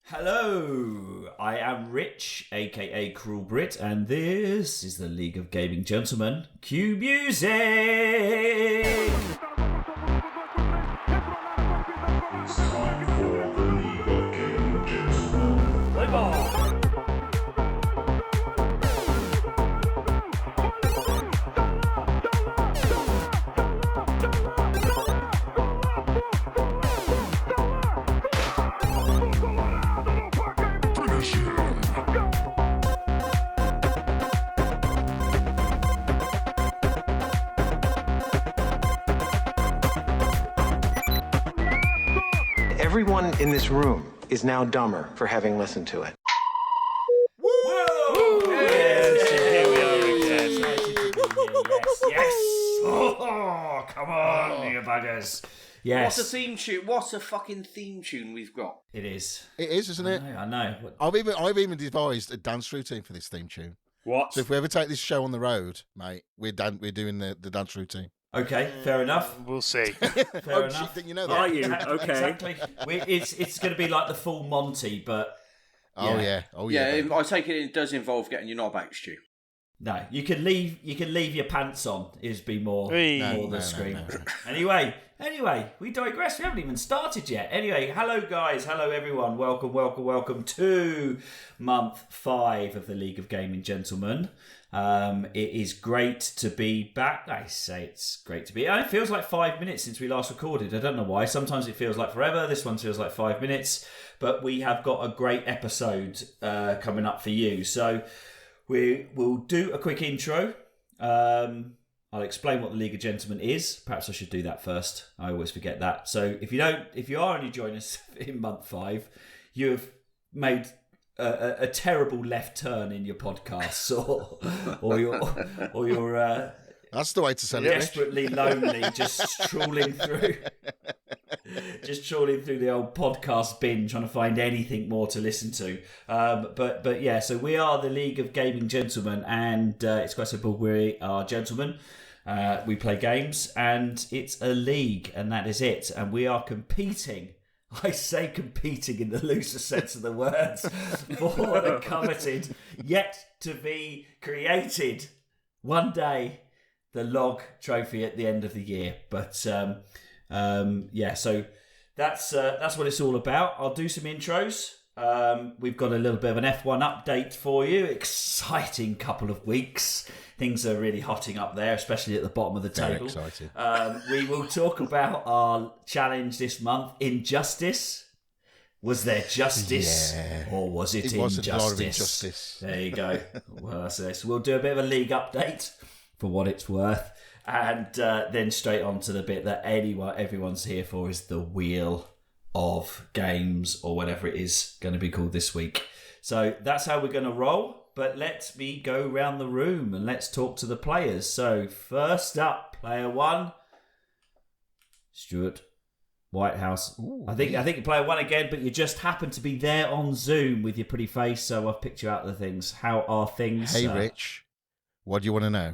Hello, I am Rich, aka cruelbrit, and this is the League of Gaming Gentlemen. Cue music! It's time for the League of Gaming Gentlemen. Play ball! Everyone in this room is now dumber for having listened to it. Whoa! Yes, here we are again. Yes! Oh, come on, you buggers. Yes. What a theme tune. What a fucking theme tune we've got. It is. It is, isn't it? I know. I've even devised a dance routine for this theme tune. What? So if we ever take this show on the road, mate, we're doing the dance routine. Okay, fair enough. We'll see. Fair enough. Shit, didn't you know that? Are you? Okay. Exactly. It's going to be like the full Monty, but Oh yeah. yeah. I take it does involve getting your knob out, Stu. No, you can leave your pants on. Is be more No, the no, scream. no. Anyway, we digress. We haven't even started yet. Anyway, hello guys, hello everyone. Welcome to month 5 of the League of Gaming Gentlemen. It is great to be back. I say it's great to be. It feels like 5 minutes since we last recorded. I don't know why. Sometimes it feels like forever. This one feels like 5 minutes. But we have got a great episode coming up for you. So we will do a quick intro. I'll explain what the League of Gentlemen is. Perhaps I should do that first. I always forget that. So if you are only joining us in month 5, you have made a terrible left turn in your podcasts, or you're That's the way to sell it. Rich. desperately lonely, just trawling through the old podcast bin, trying to find anything more to listen to. But yeah, so we are the League of Gaming Gentlemen, and it's quite simple. We are gentlemen. We play games, and it's a league, and that is it. And we are competing. I say competing in the looser sense of the words for the coveted, yet to be created one day, the log trophy at the end of the year. But yeah, so that's what it's all about. I'll do some intros. We've got a little bit of an F1 update for you. Exciting couple of weeks. Things are really hotting up there, especially at the bottom of the table. Very exciting. We will talk about our challenge this month, Injustice. Was there justice, Yeah. or was it It wasn't a lot of injustice? injustice. There you go. Well, so we'll do a bit of a league update for what it's worth, and then straight on to the bit that everyone's here for, is the Wheel of Games, or whatever it is going to be called this week. So that's how we're going to roll. But let me go round the room and let's talk to the players. So first up, player 1, Stuart, Whitehouse. Ooh, I think player 1 again, but you just happen to be there on Zoom with your pretty face, so I've picked you out of the things. How are things? Hey, Rich, what do you want to know?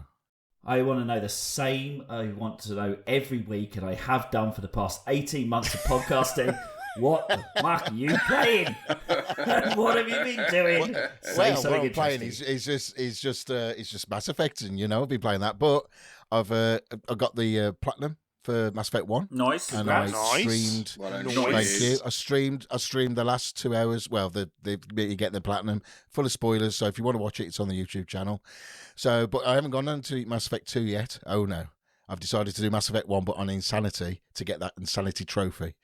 I want to know the same. I want to know every week, and I have done for the past 18 months of podcasting. What the fuck are you playing? What have you been doing? Say What something I'm playing interesting. is just Mass Effect, and I've been playing that. But I've got the platinum for Mass Effect 1. Nice. And Congrats. I streamed. Well, Thank you. I streamed the last 2 hours. Well, you get the platinum, full of spoilers. So if you want to watch it, it's on the YouTube channel. So, but I haven't gone on to Mass Effect 2 yet. Oh no, I've decided to do Mass Effect 1, but on Insanity to get that Insanity trophy.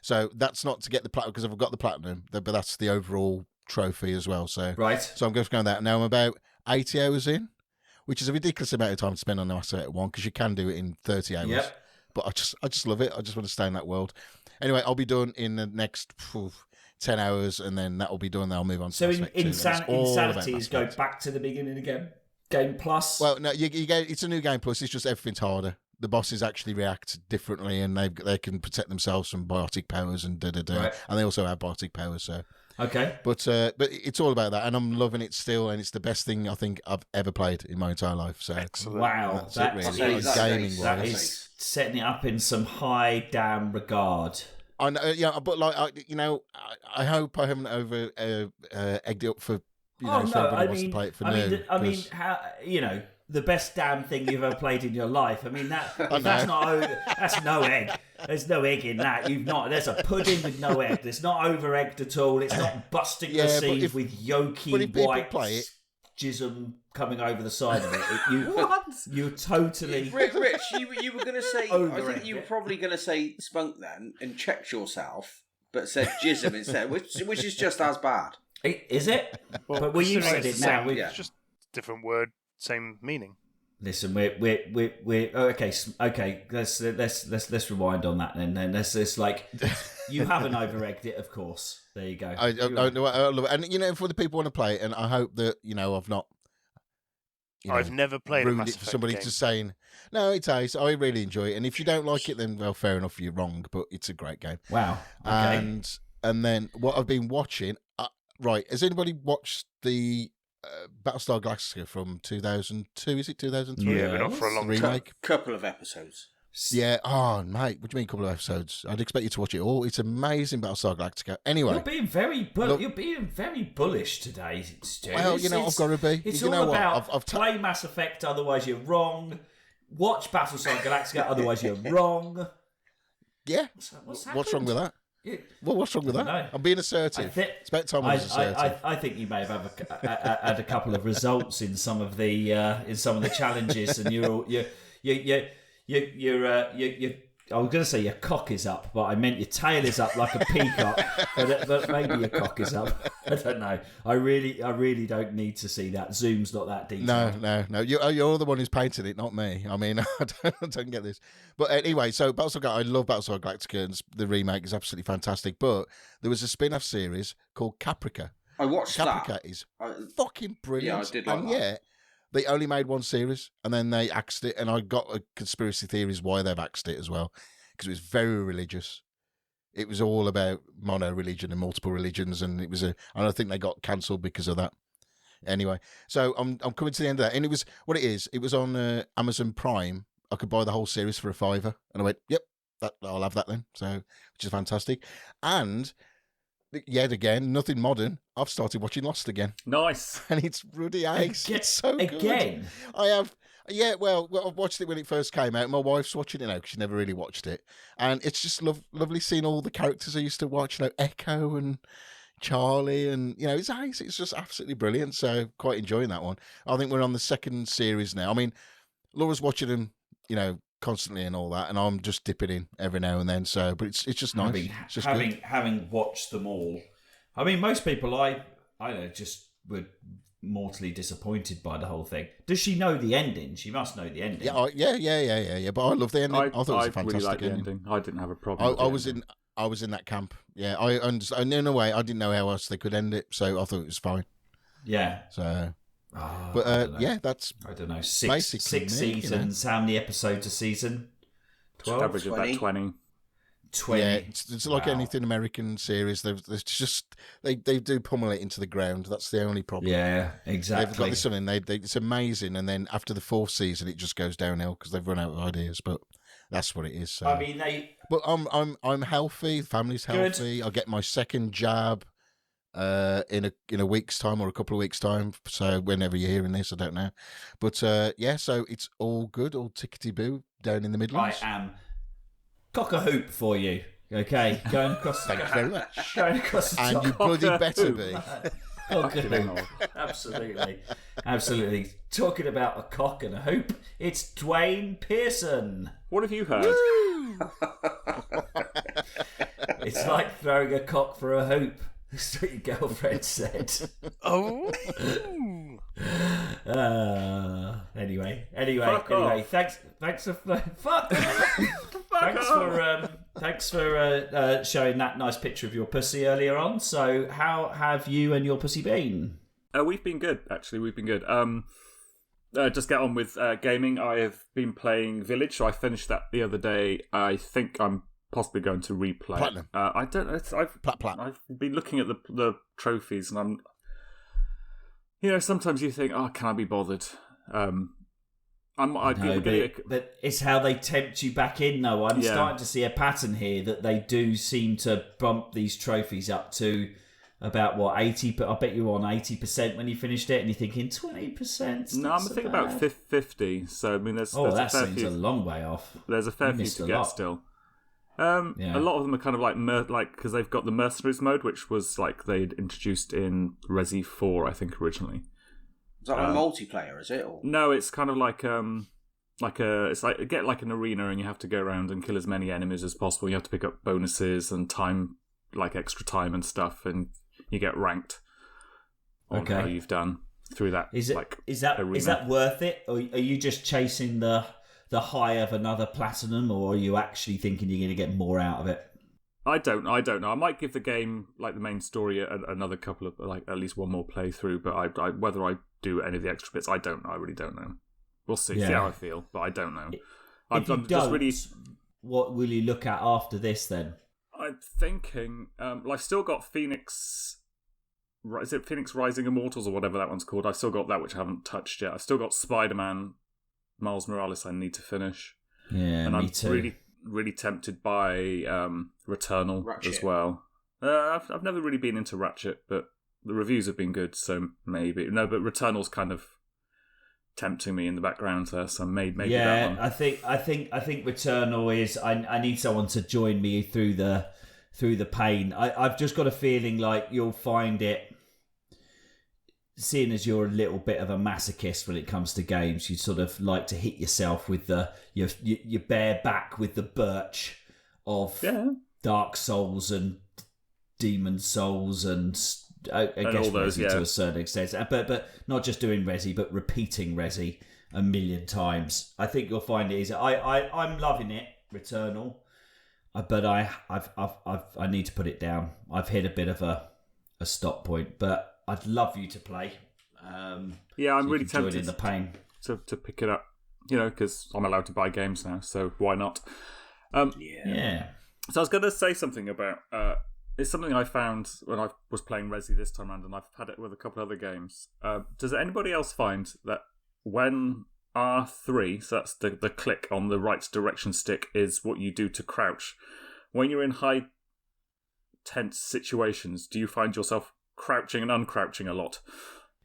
So that's not to get the platinum because I've got the platinum, but that's the overall trophy as well. So Right. So I'm just going that. Now I'm about 80 hours in, which is a ridiculous amount of time to spend on Mass Effect 1 because you can do it in 30 hours. Yep. But I just love it. I just want to stay in that world. Anyway, I'll be done in the next 10 hours, and then that'll be done. Then I'll move on to So Mass Effect 2, and it's all about Insanity Mass is go Effect. back to the beginning again. Game Plus. Well, no, you get it's a new game plus. It's just everything's harder. The bosses actually react differently, and they can protect themselves from biotic powers and Right. and they also have biotic powers. So, Okay. but it's all about that, and I'm loving it still, and it's the best thing I think I've ever played in my entire life. So, Excellent. Wow. That's it, really. That Gaming that wise. is setting it up in some high damn regard. I know, yeah, but like, I hope I haven't over egged it up for for everybody who wants to play it for new. How the best damn thing you've ever played in your life. I mean that's no egg. There's no egg in that. There's a pudding with no egg. It's not over egged at all. It's not busting the seams with yolky white jism coming over the side of it. You're totally Rich, you were going to say. I think you were probably going to say spunk then and checked yourself, but said jism instead, which is just as bad. Is it? Well, but you said it now. It's just different word, same meaning. Listen, we're okay. Let's rewind on that then. Let's like you haven't over-egged it, of course. There you go. I love it, and for the people who want to play it, and I hope that I've not. I've never played a Mass it Effect for somebody game. just saying no. It's ace. I really enjoy it, and if you don't like it, then well, fair enough. You're wrong, but it's a great game. Wow. Okay. And then what I've been watching. Right, has anybody watched the Battlestar Galactica from 2002? Is it 2003? Yeah, but not for a long remake. Couple of episodes. Yeah. Oh, mate, what do you mean a couple of episodes? I'd expect you to watch it all. It's amazing, Battlestar Galactica. Anyway, you're being very bullish today, Stu. Well, I've got to be. It's you all know about I've play Mass Effect, otherwise you're wrong. Watch Battlestar Galactica, otherwise you're wrong. Yeah. What's wrong with that? Well, what's wrong with that? know. I'm being assertive. It's about time I was assertive. I think you may have had a couple of results in some of the challenges, and I was going to say your cock is up, but I meant your tail is up like a peacock. but maybe your cock is up. I don't know. I really don't need to see that. Zoom's not that detailed. No. You're the one who's painted it, not me. I mean, I don't get this. But anyway, so Battlestar Galactica, I love Battlestar Galactica, and the remake is absolutely fantastic. But there was a spin-off series called Caprica. I watched Caprica that. is fucking brilliant. Yeah, I did like and that. yet, they only made one series, and then they axed it, and I got a conspiracy theories why they've axed it as well, because it was very religious. It was all about mono-religion and multiple religions, and and I think they got cancelled because of that. Anyway, so I'm coming to the end of that, and it was what it is. It was on Amazon Prime. I could buy the whole series for $5, and I went, "Yep, I'll have that then." So, which is fantastic, and yet again, nothing modern. I've started watching Lost again. Nice. And it's Ruddy Ace. It's so good. Again? I have. Yeah, well, I've watched it when it first came out. My wife's watching it now because she never really watched it. And it's just lovely seeing all the characters I used to watch, Echo and Charlie. And, it's Ace. It's just absolutely brilliant. So quite enjoying that one. I think we're on the second series now. I mean, Laura's watching them, constantly and all that, and I'm just dipping in every now and then. So, but it's just nice. It's just having watched them all, I mean, most people I just were mortally disappointed by the whole thing. Does she know the ending? She must know the ending. Yeah. But I love the ending. I thought it was a fantastic really liked the ending. I didn't have a problem. I was in that camp. Yeah, I understand. In a way, I didn't know how else they could end it, so I thought it was fine. Yeah. So. That's I don't know. Six seasons. How many episodes a season? 12. Average about 20. 20. Yeah, it's like anything American series. They do pummel it into the ground. That's the only problem. Yeah, exactly. They've got this something. It's amazing, and then after the fourth season, it just goes downhill because they've run out of ideas. But that's what it is. So. I mean, But I'm healthy. The family's healthy. I'll get my second jab. In a week's time or a couple of weeks' time. So whenever you're hearing this, I don't know. But so it's all good, all tickety-boo down in the Midlands. I am cock a hoop for you. Okay, going across. Thank you very much. Going across the And top. you bloody better be. Cock a hoop. Absolutely. Talking about a cock and a hoop, it's Duane Pearson. What have you heard? It's like throwing a cock for a hoop. That's what your girlfriend said. Oh. Anyway. Off. Thanks for thanks for showing that nice picture of your pussy earlier on. So, how have you and your pussy been? We've been good, actually. We've been good. Just get on with gaming. I have been playing Village, so I finished that the other day. I think I'm possibly going to replay. Platinum. I don't know. Plat. I've been looking at the trophies, and I'm. Sometimes you think, "Oh, can I be bothered?" But it's how they tempt you back in, though. I'm starting to see a pattern here that they do seem to bump these trophies up to about, 80? But I bet you're on 80% when you finished it, and you're thinking 20%. No, I'm thinking about 50. So, I mean, there's that a fair seems few, a long way off. There's a fair few to get still. A lot of them are kind of like because they've got the Mercenaries mode, which was like they'd introduced in Resi 4, I think, originally. Is that like multiplayer? Is it? Or? No, it's kind of like get like an arena, and you have to go around and kill as many enemies as possible. You have to pick up bonuses and time, like extra time and stuff, and you get ranked on how you've done through that. Is that worth it, or are you just chasing the high of another platinum, or are you actually thinking you're going to get more out of it? I don't know. I might give the game, like the main story, another couple of, like at least one more playthrough. But I whether I do any of the extra bits, I don't know. I really don't know. We'll see. See how I feel, but I don't know. If you don't, what will you look at after this then? I'm thinking. I've still got Phoenix. Is it Phoenix Rising Immortals or whatever that one's called? I've still got that, which I haven't touched yet. I've still got Spider-Man, Miles Morales. I need to finish. Yeah, and me I'm too. really tempted by Returnal as well. I've never really been into Ratchet, but the reviews have been good, so maybe. No, but Returnal's kind of tempting me in the background there, so maybe that one. I think Returnal is. I need someone to join me through the pain. I've just got a feeling like you'll find it. Seeing as you're a little bit of a masochist when it comes to games, you sort of like to hit yourself with your bare back with the birch of Dark Souls and Demon Souls and I guess Resi to a certain extent, but not just doing Resi, but repeating Resi a million times. I think you'll find it easy. I'm loving it, Returnal, but I need to put it down. I've hit a bit of a stop point, but I'd love you to play. I'm really tempted in the pain to pick it up, because I'm allowed to buy games now, so why not? So I was going to say something about it's something I found when I was playing Resi this time around, and I've had it with a couple other games. Does anybody else find that when R3, so that's the click on the right direction stick, is what you do to crouch, when you're in high tense situations, do you find yourself crouching and uncrouching a lot?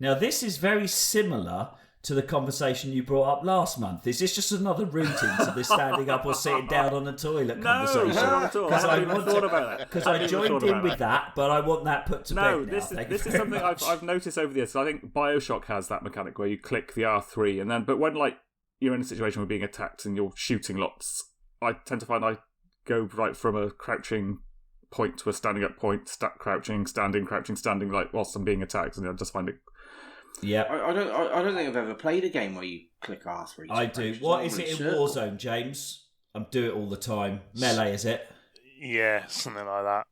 Now, this is very similar to the conversation you brought up last month. Is this just another route into the standing up or sitting down on the toilet conversation? No, not at all. I haven't even thought about that. Because I joined in with that, but I want that put to bed now. This is something I've noticed over the years. So I think BioShock has that mechanic where you click the R3, but when you're in a situation where being attacked and you're shooting lots, I tend to find I go right from a crouching point to a standing up point, crouching, standing, whilst I'm being attacked, and I just find it. Yeah, I don't think I've ever played a game where you click R3. I do. What is it in Warzone, James? I do it all the time. Melee, is it? Yeah, something like that.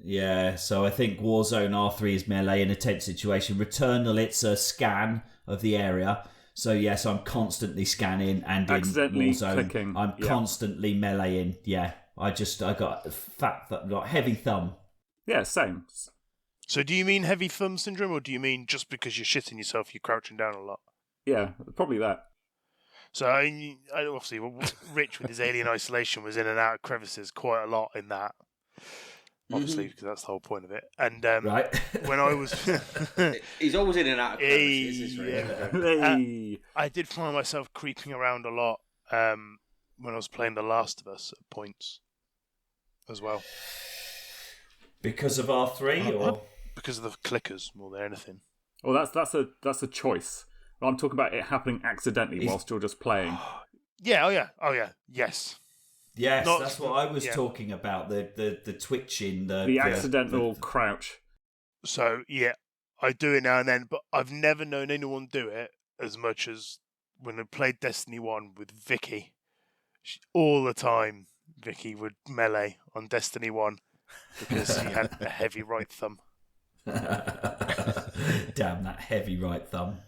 Yeah, so I think Warzone R3 is melee in a tense situation. Returnal, it's a scan of the area. So yes, I'm constantly scanning, and in Warzone, clicking. I'm constantly meleeing. Yeah, I got heavy thumb. Yeah, same. So do you mean heavy thumb syndrome, or do you mean just because you're shitting yourself, you're crouching down a lot? Yeah, probably that. So I obviously, Rich with his Alien Isolation was in and out of crevices quite a lot in that. Obviously, because that's the whole point of it. And right. when I was... He's always in and out of crevices. I did find myself creeping around a lot when I was playing The Last of Us at points as well. Because of R3 or... Because of the clickers more than anything. Well, that's a choice. I'm talking about it happening accidentally whilst you're just playing. Yeah, oh yeah, yes. Yes, that's what I was talking about, the twitching, the accidental crouch. So, yeah, I do it now and then, but I've never known anyone do it as much as when I played Destiny 1 with Vicky. All the time, Vicky would melee on Destiny 1 because she had a heavy right thumb. Damn, that heavy right thumb.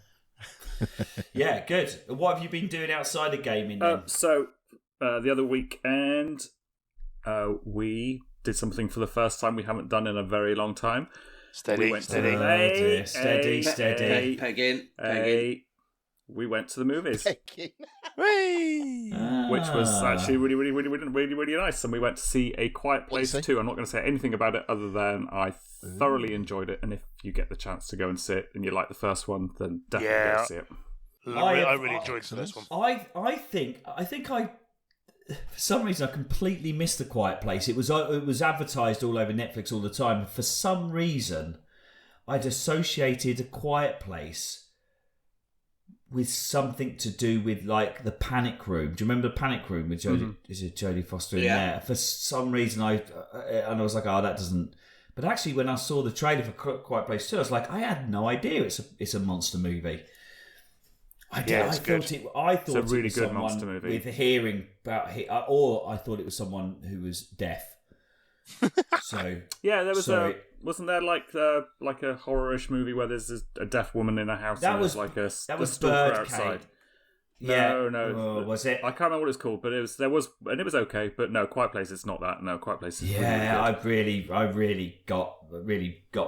Yeah, good. What have you been doing outside of gaming then? The other weekend, we did something for the first time we haven't done in a very long time. Steady. Steady. Peg in. we went to the movies, Whee! which was actually really nice. And we went to see A Quiet Place 2. I'm not going to say anything about it other than I thoroughly enjoyed it. And if you get the chance to go and see it and you like the first one, then definitely go see it. I really enjoyed the first one. I think for some reason I completely missed The Quiet Place. It was advertised all over Netflix all the time. And for some reason, I'd associated A Quiet Place with something to do with like the Panic Room. Do you remember the Panic Room with Jodie? Is it Jodie Foster in there? For some reason, I was like, oh, that doesn't. But actually, when I saw the trailer for Quiet Place 2, I was like, I had no idea it's a monster movie. I thought it's a really good monster movie. With hearing about, or I thought it was someone who was deaf. So yeah, there was wasn't there like a horror-ish movie where there's a deaf woman in a house that was like a stalker outside? No. Was it? I can't remember what it's called, but it was okay. But no, Quiet Place. It's not that. No, Quiet Place. Is really I really got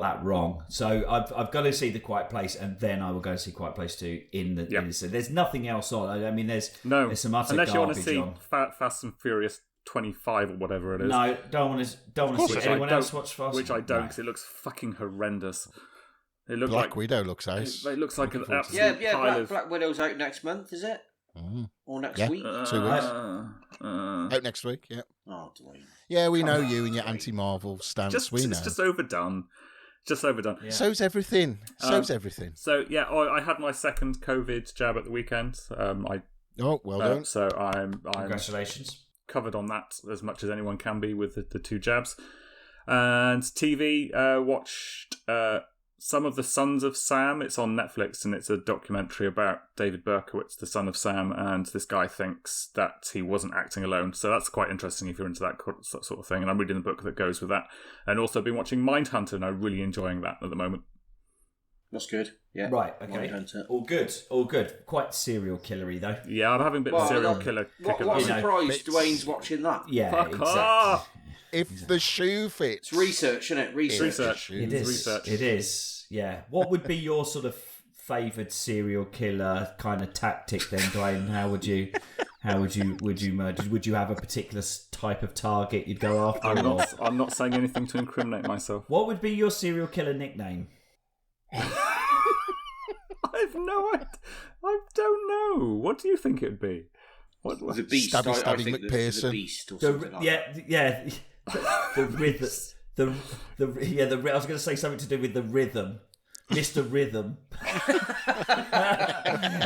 that wrong. So I've got to see The Quiet Place, and then I will go see Quiet Place 2 in the. There's nothing else on. I mean, there's some utter unless you want to garbage see on. Fast and Furious 25 or whatever it is. No, don't want to see. Anyone else watch Fast? Which I don't, because it looks fucking horrendous. It looks Black Widow looks nice. It looks like an absolute pile of... Black Widow's out next month, is it? Or next week? 2 weeks. Out next week, yeah. Oh, Duane. Yeah, we know you and your anti-Marvel stance. We know. It's just overdone. Yeah. So's everything. So, yeah, I had my second COVID jab at the weekend. Well done. So I'm Congratulations. Covered on that as much as anyone can be with the 2 jabs. And TV, watched some of The Sons of Sam. It's on Netflix, and it's a documentary about David Berkowitz, the son of Sam, and this guy thinks that he wasn't acting alone. So that's quite interesting if you're into that sort of thing. And I'm reading the book that goes with that. And also been watching Mindhunter, and I'm really enjoying that at the moment. That's good. Yeah. Right, okay. All good. Quite serial killery, though. Yeah, I'm having a bit of a serial killer kick. What a surprise Duane's watching that. Yeah, Fuck exactly. off! If the shoe fits. It's research, isn't it? Research. It is. Yeah. What would be your sort of favoured serial killer kind of tactic then, Duane? How would you merge? Would you have a particular type of target you'd go after? I'm not saying anything to incriminate myself. What would be your serial killer nickname? I've no idea. I don't know. What do you think it'd be? What? The Beast. Stabby McPearson. The Beast or something like that. Yeah. The rhythm. I was going to say something to do with the rhythm. Mr. Rhythm.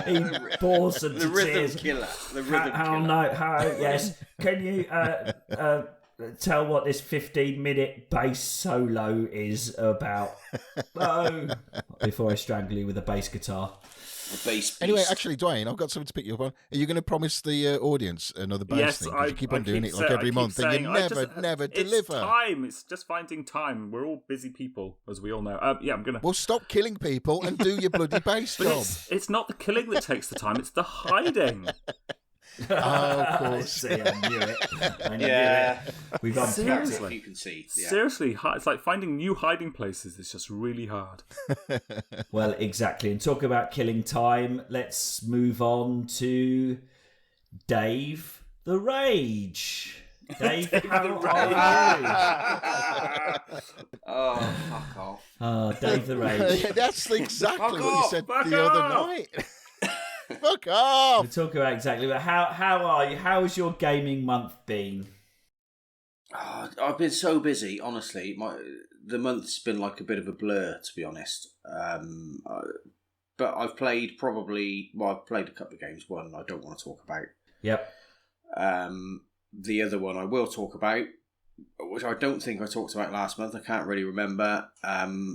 He bores them to tears. Killer. The rhythm killer. Yes. Can you tell what this 15-minute bass solo is about? Before I strangle you with a bass guitar. Anyway, actually, Duane, I've got something to pick you up on. Are you going to promise the audience another bonus thing? Because you keep on doing it like every month, and you never deliver. It's time. It's just finding time. We're all busy people, as we all know. I'm going to... Well, stop killing people and do your bloody bass job. It's not the killing that takes the time, it's the hiding. Oh, of course. See, I knew it. We've unpacked it. You can see. Yeah. Seriously, it's like finding new hiding places. It's just really hard. Well, exactly. And talk about killing time. Let's move on to Dave the Rage. Dave, how are you? Oh, fuck off. Oh, Dave the Rage. That's exactly what you said the other night. Fuck off! We'll talk about exactly. But how are you? How has your gaming month been? Oh, I've been so busy, honestly. The month's been like a bit of a blur, to be honest. But I've played I've played a couple of games. One I don't want to talk about. Yep. The other one I will talk about, which I don't think I talked about last month. I can't really remember.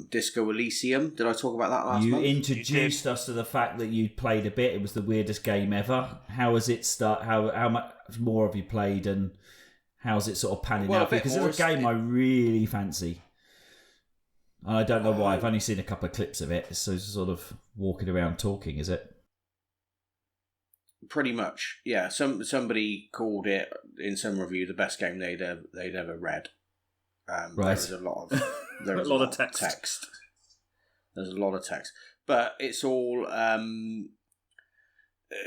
Disco Elysium. Did I talk about that last month? You introduced us to the fact that you'd played a bit. It was the weirdest game ever. How has it start? How much more have you played, and how's it sort of panning out? Because it's a game I really fancy. And I don't know why. I've only seen a couple of clips of it. So sort of walking around talking, is it? Pretty much, yeah. Somebody called it in some review the best game they'd ever read. Right. There's a lot of a lot of text. There's a lot of text, but it's all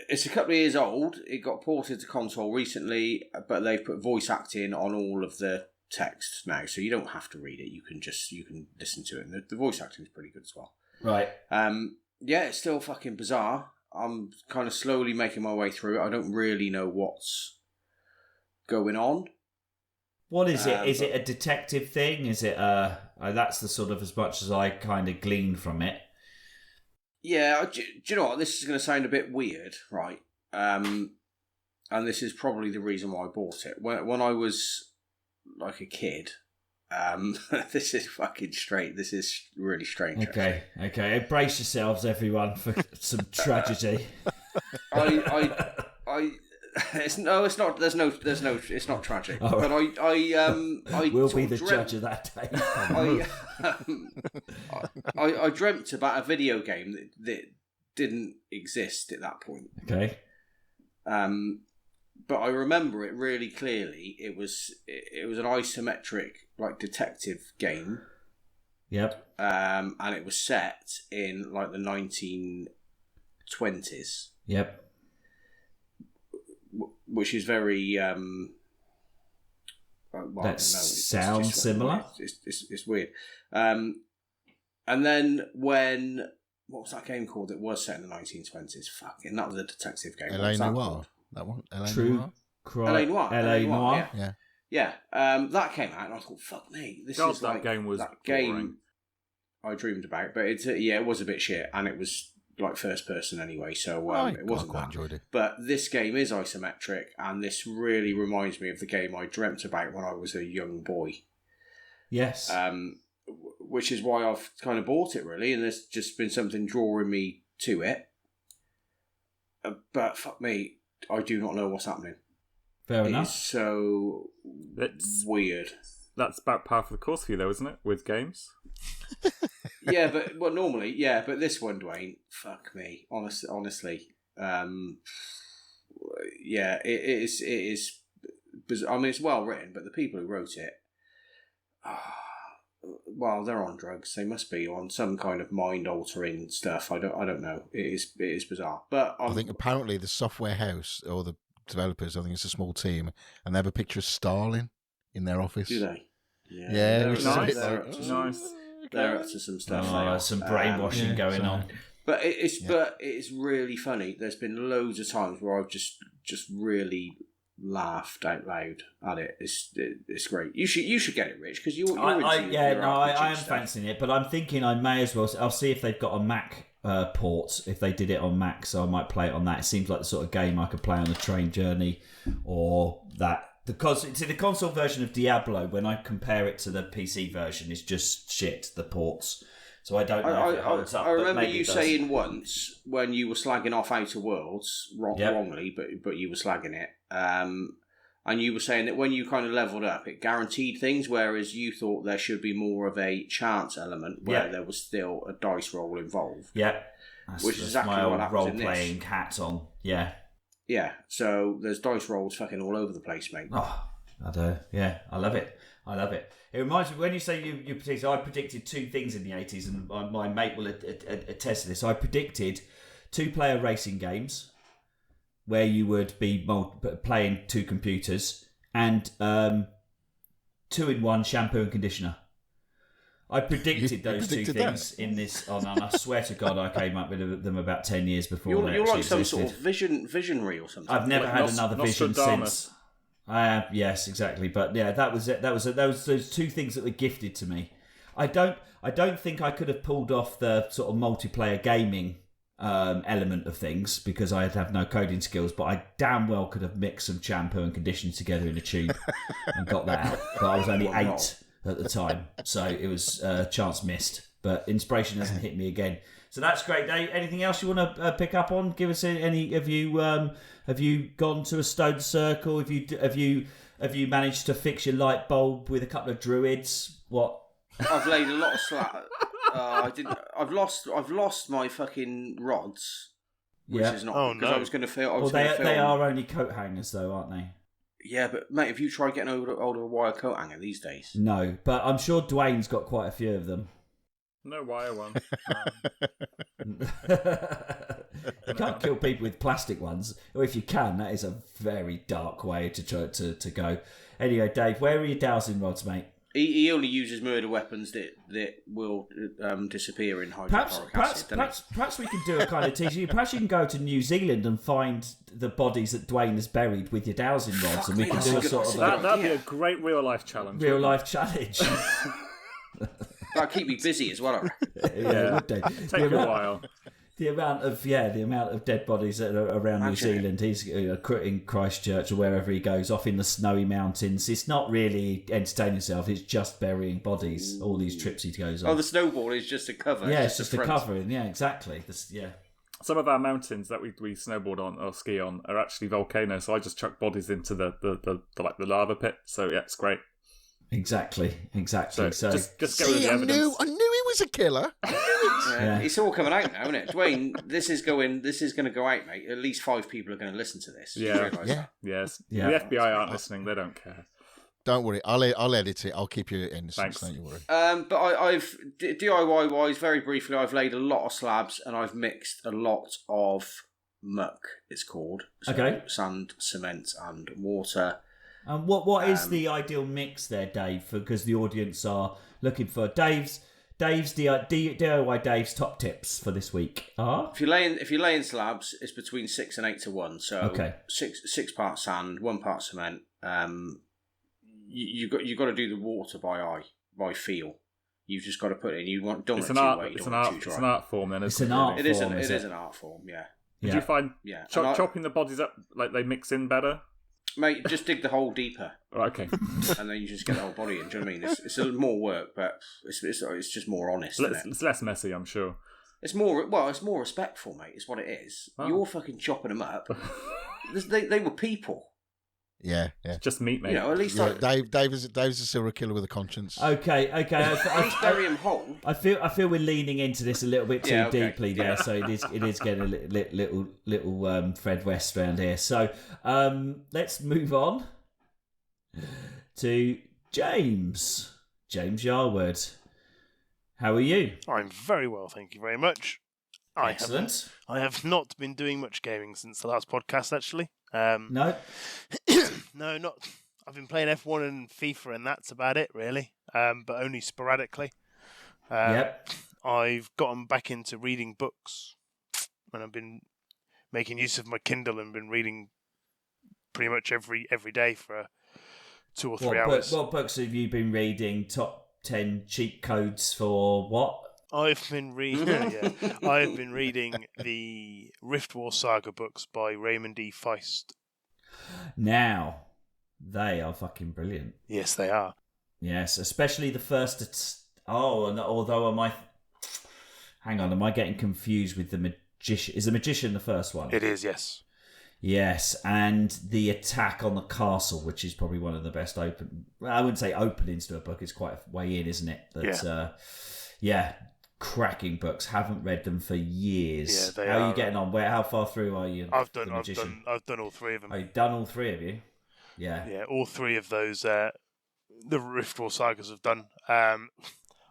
it's a couple of years old. It got ported to console recently, but they've put voice acting on all of the text now, so you don't have to read it. You can listen to it, and the voice acting is pretty good as well. Right. Yeah, it's still fucking bizarre. I'm kind of slowly making my way through it. I don't really know what's going on. What is it? Is it a detective thing? Is it that's the sort of as much as I kind of glean from it. Yeah, do you know what? This is going to sound a bit weird, right? And this is probably the reason why I bought it. When I was like a kid, this is fucking strange. This is really strange. Okay. Brace yourselves, everyone, for some tragedy. It's not. It's not tragic. Oh, but I will be the judge of that day. I dreamt about a video game that didn't exist at that point. Okay. But I remember it really clearly. It was an isometric like detective game. Yep. And it was set in like the 1920s. Yep. Which is very that sounds similar. It's weird. And then what was that game called that was set in the 1920s? Fucking, that was a detective game. L.A. Noire. That one. True. L.A. Noire. L.A. Noire. Yeah. That came out, and I thought, "Fuck me, this is that like game was that boring. game I dreamed about." But it was a bit shit, and it was like first person anyway, so it wasn't quite that. enjoyed it. But this game is isometric, and this really reminds me of the game I dreamt about when I was a young boy. Yes. Which is why I've kind of bought it, really, and there's just been something drawing me to it. But fuck me, I do not know what's happening. Fair enough. It's so weird. That's about par for the course for you, though, isn't it? With games. Yeah, but normally, but this one, Duane, fuck me, honestly, it is. I mean, it's well written, but the people who wrote it, well, they're on drugs. They must be on some kind of mind altering stuff. I don't know. It is bizarre, but I think apparently the software house or the developers, I think it's a small team, and they have a picture of Stalin in their office. Do they? Yeah, which is a bit nice. They're up to some stuff. Some brainwashing going on. But it's really funny. There's been loads of times where I've just really laughed out loud at it. It's great. You should get it, Rich, because I am fancying it, but I'm thinking I may as well. I'll see if they've got a Mac port. If they did it on Mac, so I might play it on that. It seems like the sort of game I could play on the train journey, or that. Because it's the console version of Diablo. When I compare it to the PC version, it's just shit. The ports, so I don't know if it holds up. I remember you saying once when you were slagging off Outer Worlds wrongly, but you were slagging it, and you were saying that when you kind of leveled up, it guaranteed things, whereas you thought there should be more of a chance element where there was still a dice roll involved. Yeah, which is exactly my what happens role playing hat on. Yeah. Yeah, so there's dice rolls fucking all over the place, mate. Oh, I love it. It reminds me, when you say you predicted, I predicted two things in the 80s, and my mate will attest to this. I predicted 2-player racing games where you would be playing 2 computers, and 2-in-1 shampoo and conditioner. I predicted those two things in this, and I swear to God, I came up with them about 10 years before. You're like some sort of visionary or something. I've never had another vision since. Yes, exactly. But yeah, that was it. That was those two things that were gifted to me. I don't think I could have pulled off the sort of multiplayer gaming element of things because I have no coding skills. But I damn well could have mixed some shampoo and conditioner together in a tube and got that out. But I was only 8 at the time, so it was chance missed. But inspiration hasn't hit me again. So that's great. Dave, anything else you want to pick up on? Give us any. Have you gone to a stone circle? Have you managed to fix your light bulb with a couple of druids? What? I've laid a lot of slack. I didn't. I've lost my fucking rods. Which is not because I was going to feel. They are only coat hangers though, aren't they? Yeah, but mate, have you tried getting hold of a wire coat hanger these days? No, but I'm sure Duane's got quite a few of them. No wire one. You can't kill people with plastic ones, or if you can, that is a very dark way to try to go. Anyway, Dave, where are your dowsing rods, mate? He only uses murder weapons that will disappear in hydrochloric acid. Perhaps we can do a kind of teaching. Perhaps you can go to New Zealand and find the bodies that Duane has buried with your dowsing rods, and we can do a sort of that'd be a great real life challenge. Real life challenge. That'd keep me busy as well. I reckon. Yeah, it would do. Take a while. The amount of dead bodies that are around New Zealand. He's in Christchurch or wherever he goes, off in the snowy mountains. It's not really entertaining himself. It's just burying bodies. All these trips he goes on. Oh, the snowball is just a cover. Yeah, it's just a covering. Yeah, exactly. Some of our mountains that we snowboard on or ski on are actually volcanoes. So I just chuck bodies into the lava pit. So yeah, it's great. Exactly. So just get rid of the evidence. I knew he was a killer. Yeah. It's all coming out now, isn't it? Duane, this is going to go out, mate. At least 5 people are going to listen to this. Yeah. Yeah. The FBI aren't listening. They don't care. Don't worry, I'll edit it. I'll keep you innocent. Don't you worry. But I've DIY wise, very briefly, I've laid a lot of slabs and I've mixed a lot of muck. It's called sand, cement, and water. And what is the ideal mix there, Dave? Because the audience are looking for Dave's DIY Dave's top tips for this week. If you lay in slabs, it's between 6 and 8 to 1. So 6 parts sand, 1 part cement. You got to do the water by feel. You've just got to put it in. You don't want it too wet. It's an art form, then. It's an art form. It is an art form. Yeah. Did you find chopping the bodies up like they mix in better? Mate, just dig the hole deeper. Okay. And then you just get the whole body in. Do you know what I mean? It's a little more work, but it's just more honest. It's less messy, I'm sure. It's more respectful, mate. It's what it is. Oh. You're fucking chopping them up. They were people. Yeah. It's just meat, mate. You know, at least Dave's a serial killer with a conscience. Okay. I bury him whole. I feel we're leaning into this a little bit too deeply there, so it is getting a little Fred West round here. So let's move on to James Yarwood. How are you? I'm very well, thank you very much. Excellent. I have not been doing much gaming since the last podcast, actually. No, not. I've been playing F1 and FIFA, and that's about it, really. But only sporadically. Yep. I've gotten back into reading books, and I've been making use of my Kindle and been reading pretty much every day for 2 or 3 hours. What books have you been reading? Top 10 cheat codes for what? I've been reading. I've been reading the Rift War Saga books by Raymond E. Feist. Now, they are fucking brilliant. Yes, they are. Yes, especially the first. Although am I getting confused with the Magician? Is the Magician the first one? It is, yes. Yes, and the attack on the castle, which is probably one of the best I wouldn't say openings to a book. It's quite a way in, isn't it? But, cracking books. Haven't read them for years. Yeah, How are you getting on? How far through are you? I've done all 3 of them. Oh, you've done all 3 of you? Yeah. Yeah, all 3 of those. The Rift War sagas have done. I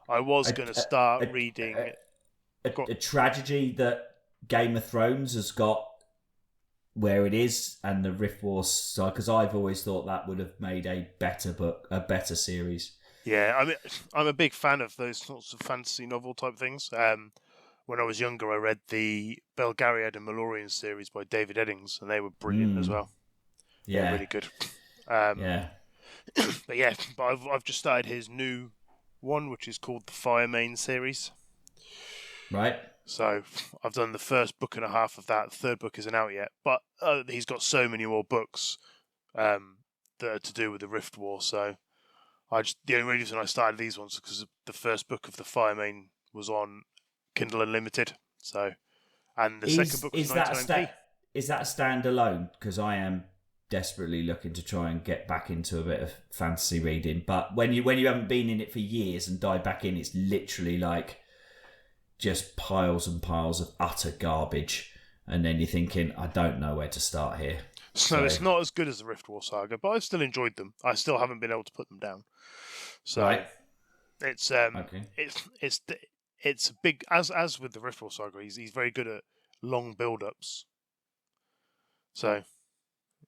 was going to start reading a tragedy that Game of Thrones has got where it is, and the Rift War saga, because I've always thought that would have made a better book, a better series. Yeah, I mean, I'm a big fan of those sorts of fantasy novel type things. When I was younger, I read the Belgariad and Malorian series by David Eddings, and they were brilliant as well. Yeah, they're really good. But I've just started his new one, which is called the Firemain series. Right. So I've done the first book and a half of that. The 3rd book isn't out yet, but he's got so many more books that are to do with the Rift War. So the only reason I started these ones is because the first book of the Firemain was on Kindle Unlimited. So, and the second book was 99p. Is that a standalone? Because I am desperately looking to try and get back into a bit of fantasy reading. But when you haven't been in it for years and dive back in, it's literally like just piles and piles of utter garbage. And then you're thinking, I don't know where to start here. So it's not as good as the Rift War saga, but I've still enjoyed them. I still haven't been able to put them down. So right. It's a big, as with the Rift War saga, he's very good at long build-ups. So